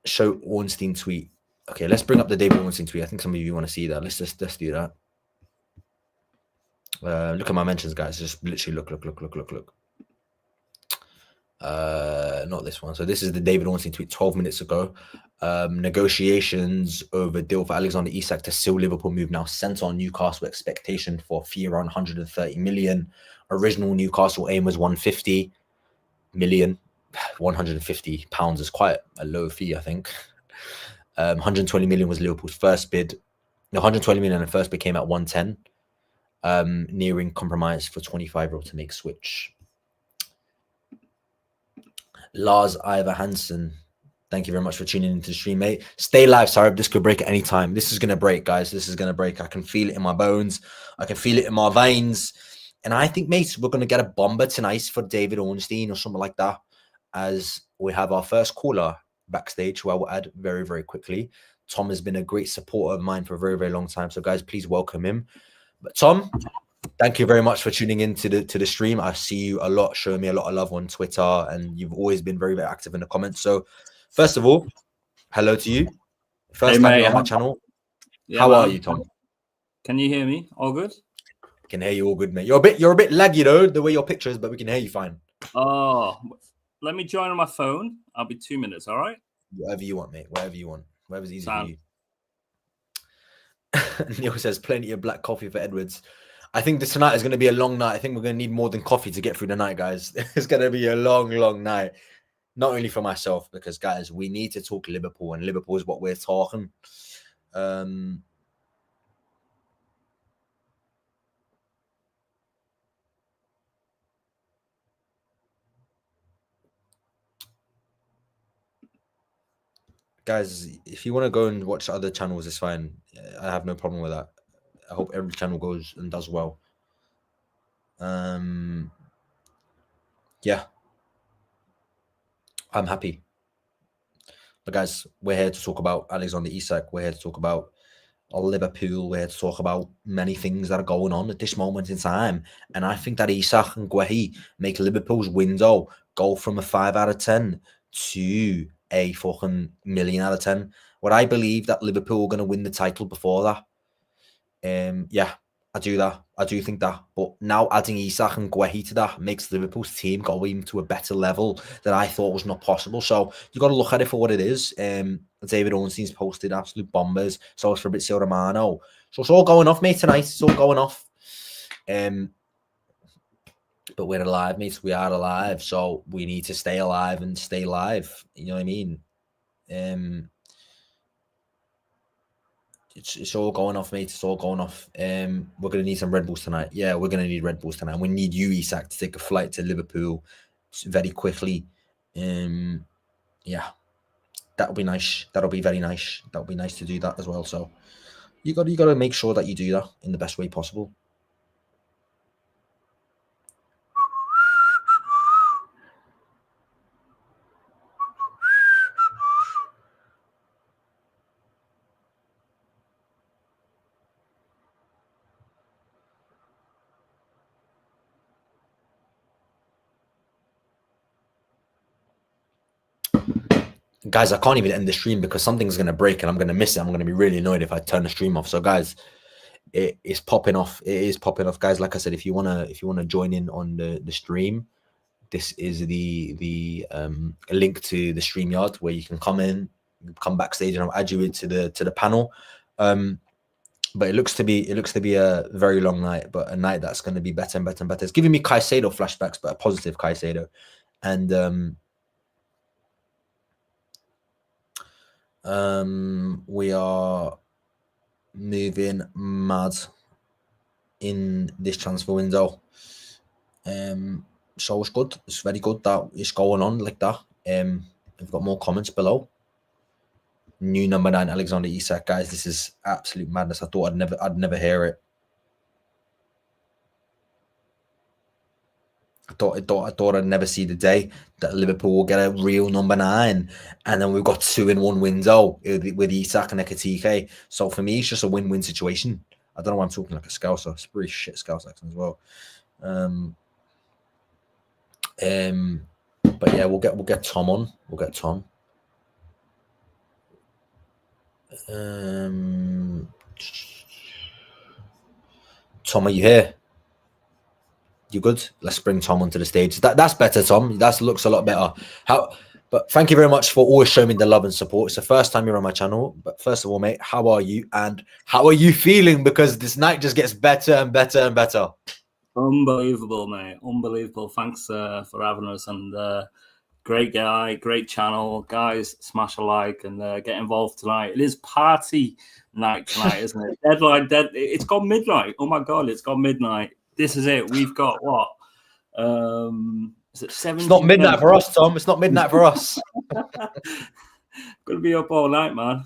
Show Ornstein tweet. Okay, let's bring up the David Ornstein tweet. I think some of you want to see that. Let's do that. Look at my mentions, guys. Just literally look. Not this one. So this is the David Ornstein tweet 12 minutes ago. Negotiations over deal for Alexander Isak to seal Liverpool move now sent on Newcastle. Expectation for fee around 130 million. Original Newcastle aim was 150 million. 150 pounds is quite a low fee, I think. 120 million was Liverpool's first bid. No, 120 million, and the first bid came at 110. Nearing compromise for 25-year-old to make switch. Lars Ivar Hansen, thank you very much for tuning into the stream, mate. Stay live, sorry, this could break at any time. This is going to break, guys. This is going to break. I can feel it in my bones. I can feel it in my veins. And I think, mate, we're going to get a bomber tonight for David Ornstein or something like that, as we have our first caller backstage, who I will add very, very quickly. Tom has been a great supporter of mine for a very, very long time. So, guys, please welcome him. But Tom, thank you very much for tuning in to the stream. I see you a lot, showing me a lot of love on Twitter, and you've always been very, very active in the comments. So, first of all, hello to you. First time you're on my channel. Yeah, how are you, Tom? Can you hear me? All good? Can hear you all good, mate. You're a bit laggy though, the way your picture is, but we can hear you fine. Oh, let me join on my phone. I'll be 2 minutes, all right? Whatever you want, mate. Whatever you want. Whatever's easy for you. Neil says plenty of black coffee for Edwards. I think this tonight is going to be a long night. I think we're going to need more than coffee to get through the night, guys. It's going to be a long, long night. Not only for myself, because, guys, we need to talk Liverpool, and Liverpool is what we're talking. Guys, if you want to go and watch other channels, it's fine. I have no problem with that. I hope every channel goes and does well. Yeah. I'm happy. But guys, we're here to talk about Alexander Isak. We're here to talk about Liverpool. We're here to talk about many things that are going on at this moment in time. And I think that Isak and Guehi make Liverpool's window go from a 5 out of 10 to a fucking million out of 10. What I believe that Liverpool are going to win the title before that. Yeah, I do that. I do think that. But now adding Isak and Guehi to that makes Liverpool's team go even to a better level that I thought was not possible. So you got to look at it for what it is. David Ornstein's posted absolute bombers. So it's Fabrizio Romano. So it's all going off, mate, tonight. It's all going off. But we're alive, mates. We are alive. So we need to stay alive and stay live. You know what I mean? It's all going off, mate. It's all going off. We're going to need some Red Bulls tonight. Yeah, we're going to need Red Bulls tonight. We need you, Isak, to take a flight to Liverpool very quickly. Yeah, that'll be nice. That'll be very nice. That'll be nice to do that as well. So you got to make sure that you do that in the best way possible. Guys, I can't even end the stream because something's going to break and I'm going to miss it. I'm going to be really annoyed if I turn the stream off. So, guys, it is popping off. It is popping off, guys. Like I said, if you wanna join in on the stream, this is the link to the StreamYard where you can come backstage, and I'll add you into the panel. But it looks to be a very long night, but a night that's going to be better and better and better. It's giving me Caicedo flashbacks, but a positive Caicedo, and we are moving mad in this transfer window. So it's good. It's very good that it's going on like that. We've got more comments below. New number 9, Alexander Isak. Guys, this is absolute madness. I thought I'd never hear it. I thought I'd never see the day that Liverpool will get a real number 9, and then we've got 2-in-1 wins with Isak and Ekatike. So for me, it's just a win-win situation. I don't know why I'm talking like a Scouser. It's a pretty shit Scouse accent as well. But yeah, we'll get Tom on. We'll get Tom. Tom, are you here? You good? Let's bring Tom onto the stage. That's better, Tom. That looks a lot better. But thank you very much for always showing me the love and support. It's the first time you're on my channel. But first of all, mate, how are you? And how are you feeling? Because this night just gets better and better and better. Unbelievable, mate. Unbelievable. Thanks for having us. And great guy, great channel. Guys, smash a like and get involved tonight. It is party night tonight, isn't it? It's gone midnight. Oh, my God, it's gone midnight. This is it. We've got what? Is it 7? It's not midnight for us, Tom. It's not midnight for us. Gonna be up all night, man.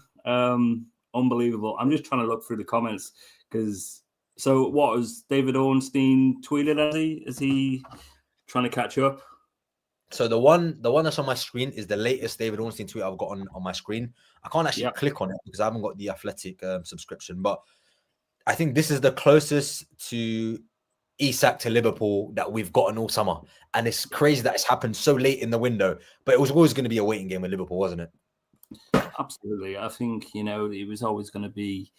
Unbelievable. I'm just trying to look through the comments because. So what was David Ornstein tweeted? Is he trying to catch up? So the one that's on my screen is the latest David Ornstein tweet I've got on my screen. I can't actually click on it because I haven't got the Athletic subscription, but I think this is the closest to Isak to Liverpool that we've gotten all summer. And it's crazy that it's happened so late in the window, but it was always going to be a waiting game with Liverpool, wasn't it? Absolutely. I think, it was always going to be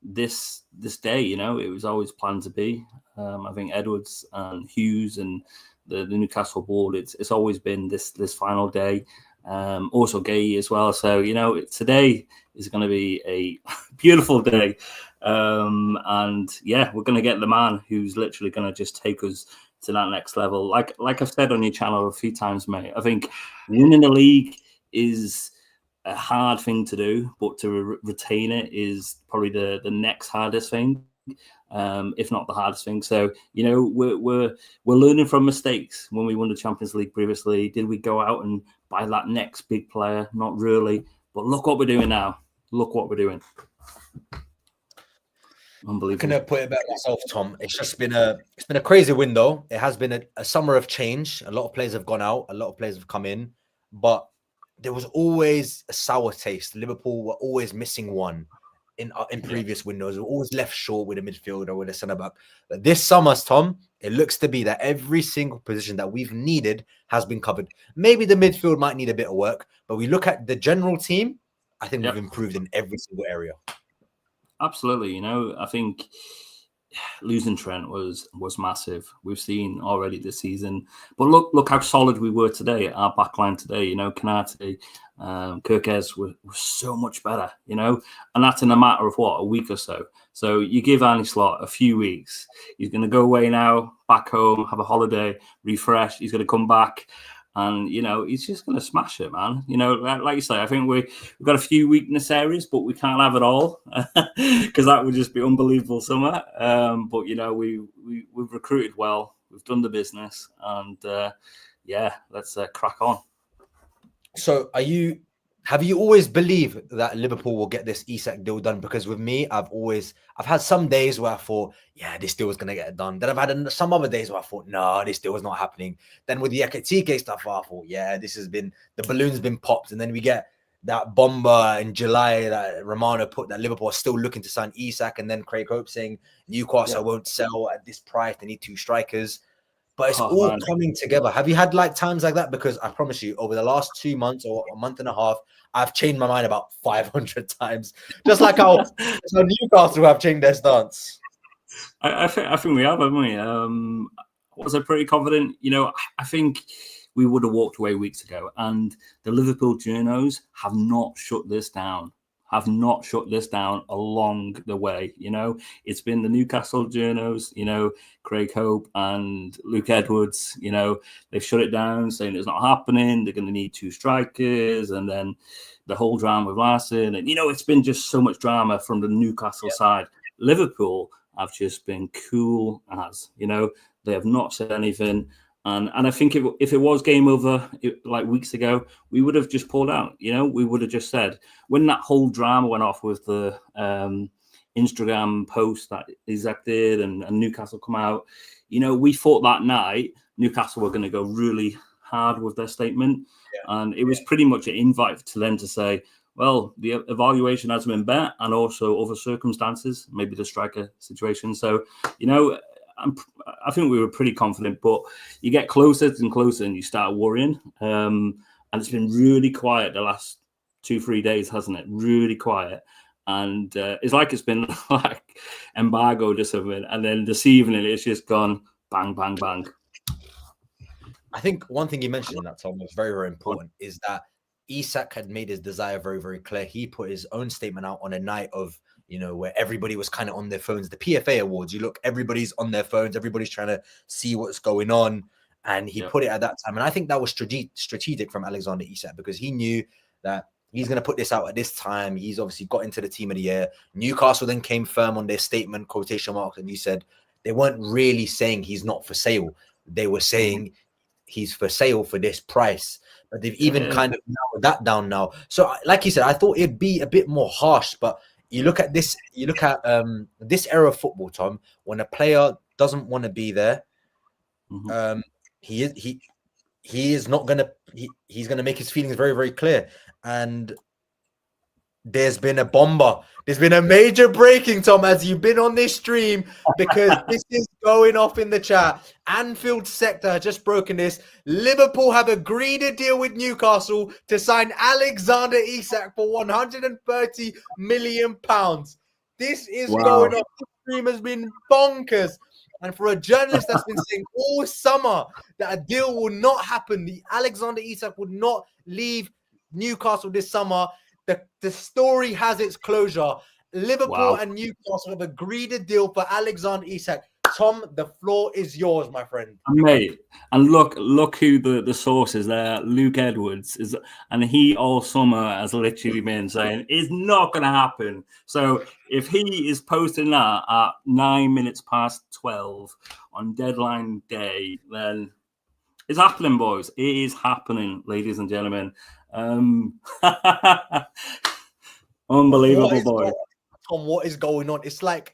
this day, it was always planned to be. I think Edwards and Hughes and the Newcastle board, it's always been this final day. Also Gay as well. So, today is going to be a beautiful day. And yeah, we're going to get the man who's literally going to just take us to that next level. Like I've said on your channel a few times, mate, I think winning the league is a hard thing to do, but to retain it is probably the next hardest thing, if not the hardest thing. So, we're learning from mistakes. When we won the Champions League previously, did we go out and buy that next big player? Not really. But look what we're doing now. Look what we're doing. Unbelievable. I'm gonna put it back myself, Tom. It's been a crazy window. It has been a summer of change. A lot of players have gone out. A lot of players have come in, but there was always a sour taste. Liverpool were always missing one in previous windows. We were always left short with a midfielder or with a centre back. But this summer, Tom, it looks to be that every single position that we've needed has been covered. Maybe the midfield might need a bit of work, but we look at the general team. I think we've improved in every single area. Absolutely. I think losing Trent was massive. We've seen already this season. But look how solid we were today. Our backline today, Kanate, Kirkes were so much better, and that's in a matter of a week or so. So you give Arne Slot a few weeks. He's going to go away now, back home, have a holiday, refresh. He's going to come back. And, he's just going to smash it, man. Like you say, I think we've got a few weakness areas, but we can't have it all because that would just be unbelievable summer. But, we've recruited well. We've done the business. And, let's crack on. So have you always believed that Liverpool will get this Isak deal done? Because with me, I've had some days where I thought, yeah, this deal was going to get done. Then I've had some other days where I thought, no, this deal was not happening. Then with the Ekatike stuff, I thought, yeah, the balloon's been popped. And then we get that bomber in July that Romano put that Liverpool are still looking to sign Isak. And then Craig Hope saying Newcastle won't sell at this price. They need 2 strikers. But it's all coming together. Have you had times like that? Because I promise you, over the last 2 months or a month and a half, I've changed my mind about 500 times. Just like how Newcastle have changed their stance. I think we have, haven't we? Was I pretty confident? I think we would have walked away weeks ago. And the Liverpool journos have not shut this down. Along the way. It's been the Newcastle journos, Craig Hope and Luke Edwards, they've shut it down saying it's not happening. They're going to need 2 strikers. And then the whole drama with Larson. And, it's been just so much drama from the Newcastle side. Liverpool have just been cool as, they have not said anything. And I think if it was game over like weeks ago, we would have just pulled out. We would have just said, when that whole drama went off with the Instagram post that Isak did and Newcastle come out, we thought that night Newcastle were going to go really hard with their statement. And it was pretty much an invite to them to say, well, the evaluation has been better, and also other circumstances, maybe the striker situation. So, I think we were pretty confident, but you get closer and closer and you start worrying. And it's been really quiet the last 2-3 days, hasn't it? Really quiet. And it's like it's been like embargo just a bit. And then this evening, it's just gone bang, bang, bang. I think one thing you mentioned in that, Tom, was very, very important, is that Isak had made his desire very, very clear. He put his own statement out on a night of, where everybody was kind of on their phones. The PFA Awards, you look, everybody's on their phones. Everybody's trying to see what's going on. And he put it at that time. And I think that was strategic from Alexander Isak, because he knew that he's going to put this out at this time. He's obviously got into the team of the year. Newcastle then came firm on their statement, quotation marks, and he said they weren't really saying he's not for sale. They were saying he's for sale for this price. But they've even kind of narrowed that down now. So like you said, I thought it'd be a bit more harsh, but you look at this this era of football, Tom, when a player doesn't want to be there, he's gonna make his feelings very, very clear. And there's been a bomber. There's been a major breaking, Tom, as you've been on this stream, because this is going off in the chat. Anfield sector has just broken this. Liverpool have agreed a deal with Newcastle to sign Alexander Isak for £130 million. This is going off. This stream has been bonkers. And for a journalist that's been saying all summer that a deal will not happen, the Alexander Isak would not leave Newcastle this summer, the story has its closure. Liverpool and Newcastle have agreed a deal for Alexander Isak. Tom, the floor is yours, my friend. Mate, and look who the source is there. Luke Edwards is, and he all summer has literally been saying it's not going to happen. So if he is posting that at 9 minutes past 12 on deadline day, then it's happening, boys. It is happening, ladies and gentlemen. Unbelievable, boy. Tom, what is going on? It's like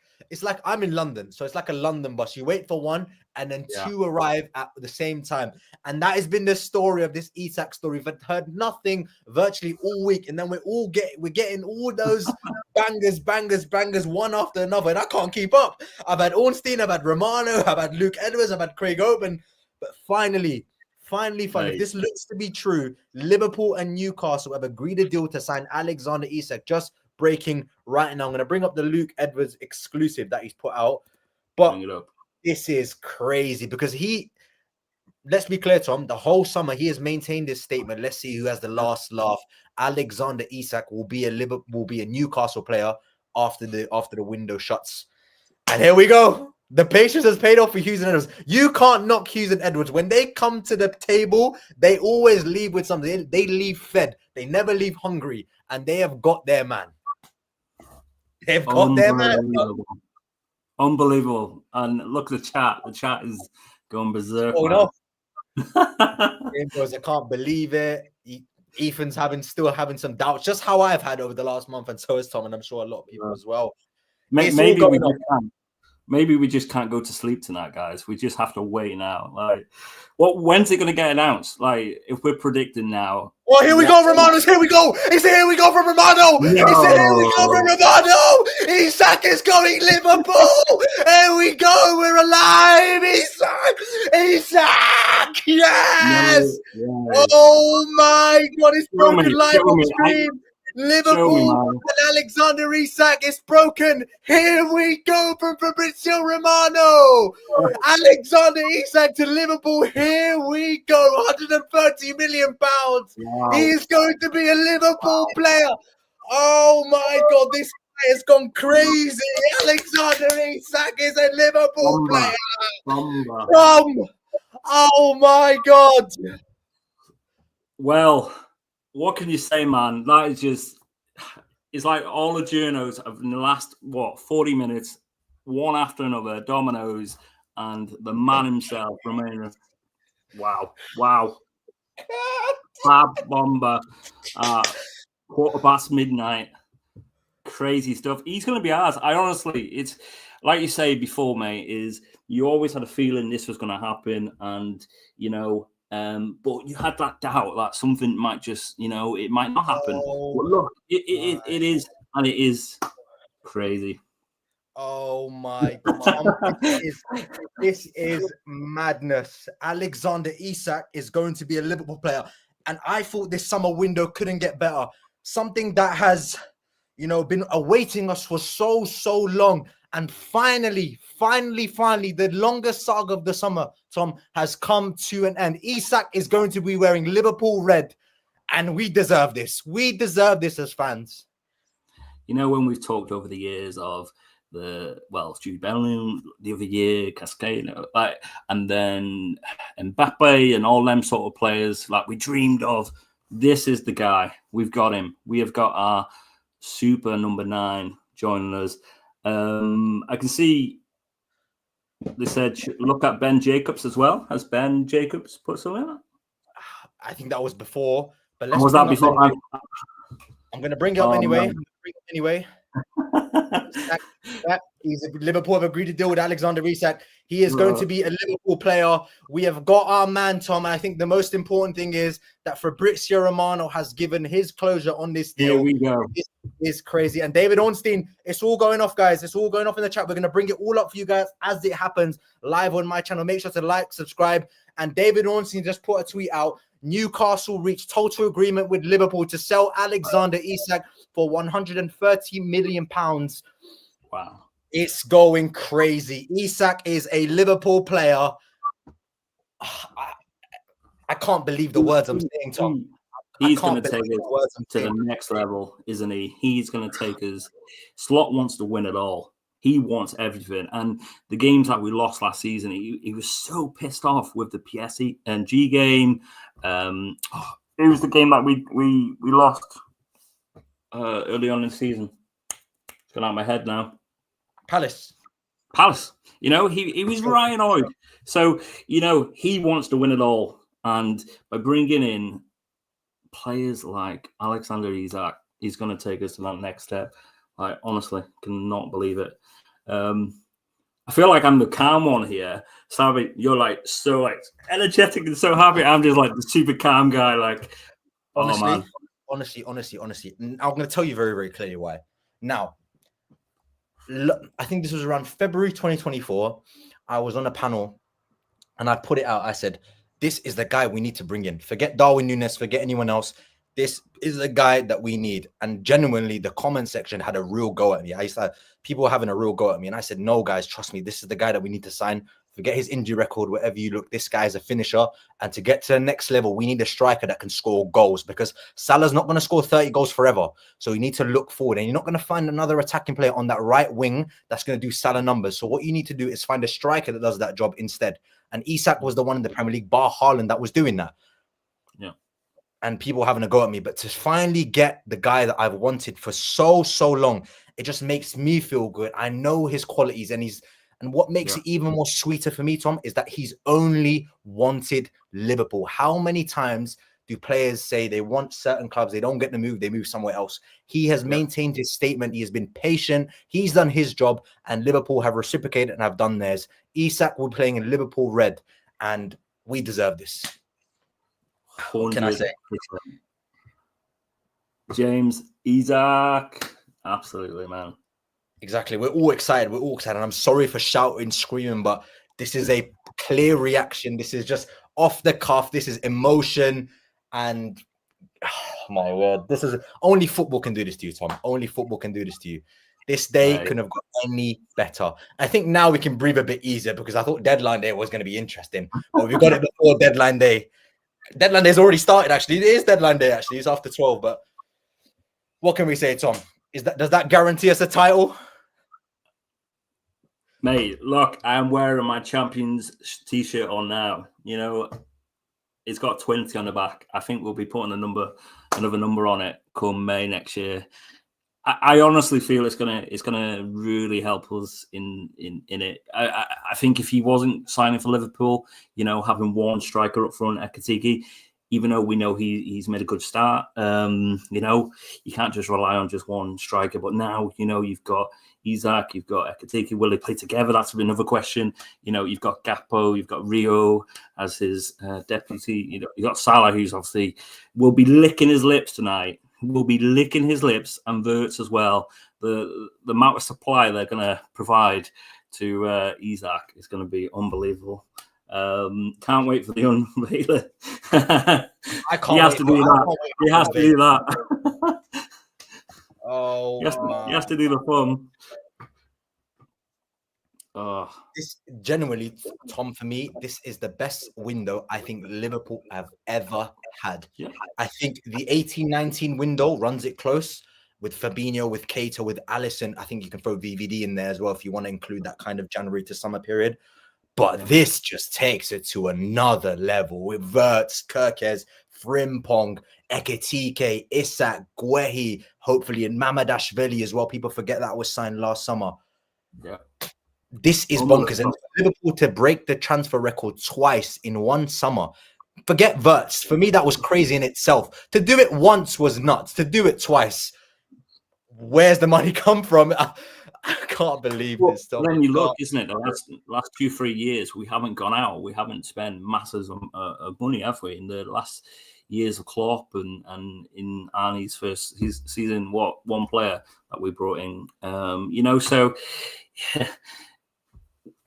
I'm in London, so it's like a London bus. You wait for one, and then two arrive at the same time, and that has been the story of this Isak story. We've heard nothing virtually all week, and then we're getting all those bangers, one after another, and I can't keep up. I've had Ornstein, I've had Romano, I've had Luke Edwards, I've had Craig Open, but finally, if this looks to be true, Liverpool and Newcastle have agreed a deal to sign Alexander Isak. Just breaking right now. I'm going to bring up the Luke Edwards exclusive that he's put out. But this is crazy because let's be clear, Tom, the whole summer he has maintained this statement. Let's see who has the last laugh. Alexander Isak will be a Newcastle player after the window shuts. And here we go. The patience has paid off for Hughes and Edwards. You can't knock Hughes and Edwards. When they come to the table, they always leave with something. They leave fed. They never leave hungry. And they have got their man. They've got their man. Unbelievable. And look at the chat. The chat is going berserk. I can't believe it. Ethan's still having some doubts, just how I've had over the last month, and so is Tom, and I'm sure a lot of people as well. Maybe we just can't go to sleep tonight, guys. We just have to wait now. Like, when's it going to get announced? Like, if we're predicting now. Oh, here we go, Romano's. Here we go. It's here we go from Romano. No. It's here we go from Romano. Isak is going Liverpool. Here we go. We're alive. Isak. Yes. No. Oh my God! It's broken live on stream. Liverpool and Alexander Isak is broken. Here we go from Fabrizio Romano. Alexander Isak to Liverpool. Here we go. £130 million. Wow. He is going to be a Liverpool player. Oh my God, this guy has gone crazy. Alexander Isak is a Liverpool player. Oh my God. Well, what can you say, man? That is just, it's like all the journos of in the last, 40 minutes, one after another, dominoes, and the man himself, Romano. Wow. Fab Bomber. Quarter past midnight. Crazy stuff. He's going to be ours. I honestly, it's like you say before, mate, is you always had a feeling this was going to happen. And, but you had that doubt that something might just, it might not happen. But look, it is, and it is crazy. Oh my God. This is madness. Alexander Isak is going to be a Liverpool player. And I thought this summer window couldn't get better. Something that has, been awaiting us for so long. And finally, the longest saga of the summer, Tom, has come to an end. Isak is going to be wearing Liverpool red. And we deserve this. We deserve this as fans. When we've talked over the years of Jude Bellingham the other year, Cascade, and then Mbappe and all them sort of players, like we dreamed of. This is the guy. We've got him. We have got our super number 9 joining us. I can see they said look at Ben Jacobs as well. Has Ben Jacobs put something in? I think that was before. But was that before? I'm going to bring it up anyway. Liverpool have agreed to deal with Alexander Isak. He is going to be a Liverpool player. We have got our man, Tom. And I think the most important thing is that Fabrizio Romano has given his closure on this deal. Here we go. This is crazy. And David Ornstein, it's all going off, guys. It's all going off in the chat. We're going to bring it all up for you guys as it happens live on my channel. Make sure to like, subscribe. And David Ornstein just put a tweet out. Newcastle reached total agreement with Liverpool to sell Alexander Isak for £130 million. Wow. It's going crazy. Isak is a Liverpool player. I can't believe the words I'm saying, Tom. He's going to take us to the next level, isn't he? He's going to take us. Slot wants to win it all. He wants everything. And the games that we lost last season, he was so pissed off with the PSG game. It was the game that we lost early on in the season. It's gone out of my head now. Palace. He was right annoyed. So, he wants to win it all. And by bringing in players like Alexander Isak, he's going to take us to that next step. I honestly cannot believe it. I feel like I'm the calm one here. Savi, you're so energetic and so happy. I'm just like the super calm guy. Honestly. I'm going to tell you very, very clearly why. Now, I think this was around February 2024. I was on a panel and I put it out. I said, this is the guy we need to bring in. Forget Darwin Núñez, forget anyone else. This is the guy that we need. And genuinely, the comment section had a real go at me. People were having a real go at me. And I said, no, guys, trust me. This is the guy that we need to sign. Forget his injury record, wherever you look. This guy is a finisher. And to get to the next level, we need a striker that can score goals, because Salah's not going to score 30 goals forever. So you need to look forward. And you're not going to find another attacking player on that right wing that's going to do Salah numbers. So what you need to do is find a striker that does that job instead. And Isak was the one in the Premier League, bar Haaland, that was doing that. Yeah. And people having a go at me. But to finally get the guy that I've wanted for so long, it just makes me feel good. I know his qualities, and what makes it even more sweeter for me, Tom, is that he's only wanted Liverpool. How many times do players say they want certain clubs, they don't get the move, they move somewhere else? He has maintained his statement. He has been patient. He's done his job, and Liverpool have reciprocated and have done theirs. Isak will be playing in Liverpool red, and we deserve this. What can I say? James Isak. Absolutely, man. Exactly. We're all excited. And I'm sorry for shouting, screaming, but this is a clear reaction. This is just off the cuff. This is emotion. And oh my word, this is only football can do this to you, Tom. Only football can do this to you. This day couldn't have got any better. I think now we can breathe a bit easier, because I thought deadline day was going to be interesting. But we got it before deadline day. Deadline day's already started, actually. It is deadline day, actually. It's after 12. But what can we say, Tom? Does that guarantee us a title? Mate, look, I'm wearing my Champions t-shirt on now. It's got 20 on the back. I think we'll be putting another number on it come May next year. I honestly feel it's gonna really help us in it. I think if he wasn't signing for Liverpool, having one striker up front, Ekitike, even though we know he's made a good start, you can't just rely on just one striker. But now, you've got Isak, you've got Ekitike. Will they play together? That's another question. You've got Gakpo, you've got Rio as his deputy. You've got Salah, who's obviously will be licking his lips tonight. Will be licking his lips, and Wirtz as well. The amount of supply they're going to provide to Isak is going to be unbelievable. Can't wait for the unveiler. I can't. He has to do that. He has to do that. Oh, he has to do the fun. Oh. This genuinely, Tom, for me, this is the best window I think Liverpool have ever had. Yeah. I think the 18-19 window runs it close with Fabinho, with Keita, with Alisson. I think you can throw VVD in there as well if you want to include that kind of January to summer period. But this just takes it to another level with Wirtz, Kerkez, Frimpong, Ekitike, Isak, Guehi, hopefully, and Mamadashvili as well. People forget that was signed last summer. Yeah. This is bonkers. And Liverpool to break the transfer record twice in one summer. Forget Wirtz. For me, that was crazy in itself. To do it once was nuts. To do it twice, where's the money come from? I can't believe this stuff. Then you look, isn't it? The last 2-3 years, we haven't gone out. We haven't spent masses of money, have we? In the last years of Klopp and in Arnie's first season, one player that we brought in, so yeah.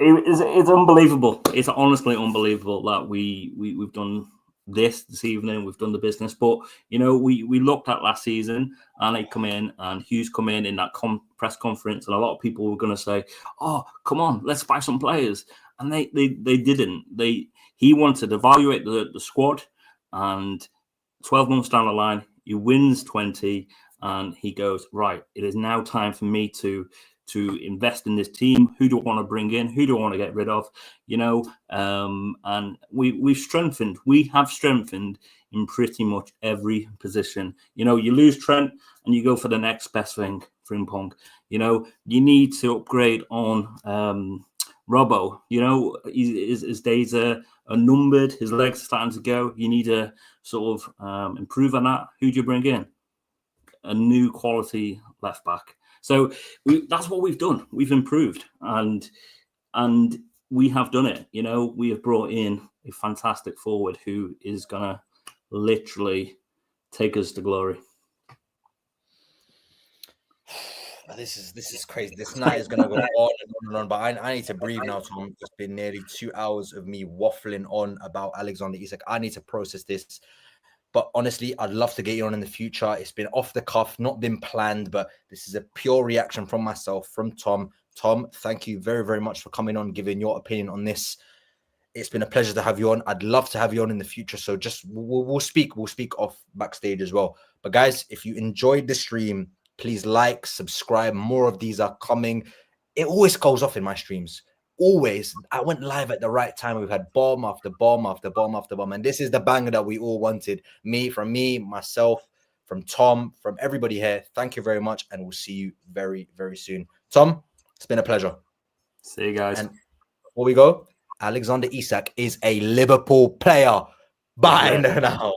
It's unbelievable. It's honestly unbelievable that we've done this evening. We've done the business, but we looked at last season, and they come in, and Hughes come in that press conference, and a lot of people were going to say, "Oh, come on, let's buy some players," and they didn't. He wanted to evaluate the squad, and 12 months down the line, he wins 20, and he goes, right, it is now time for me to invest in this team. Who do I want to bring in? Who do I want to get rid of? And we've strengthened. We have strengthened in pretty much every position. You lose Trent and you go for the next best thing, Frimpong. You need to upgrade on Robbo. His days are numbered. His legs are starting to go. You need to sort of improve on that. Who do you bring in? A new quality left back. So that's what we've done. We've improved, and we have done it. We have brought in a fantastic forward who is gonna literally take us to glory. This is crazy. This night is gonna go on and on. But I need to breathe now, Tom. It's been nearly 2 hours of me waffling on about Alexander Isak. I need to process this. But honestly, I'd love to get you on in the future. It's been off the cuff, not been planned, but this is a pure reaction from myself, from Tom. Tom, thank you very, very much for coming on, giving your opinion on this. It's been a pleasure to have you on. I'd love to have you on in the future. So just we'll speak off backstage as well. But guys, if you enjoyed the stream, please like, subscribe. More of these are coming. It always goes off in my streams. Always. I went live at the right time. We've had bomb after bomb after bomb after bomb. And this is the banger that we all wanted. From me, myself, from Tom, from everybody here. Thank you very much. And we'll see you very, very soon. Tom, it's been a pleasure. See you guys. And before we go, Alexander Isak is a Liverpool player. Bye now.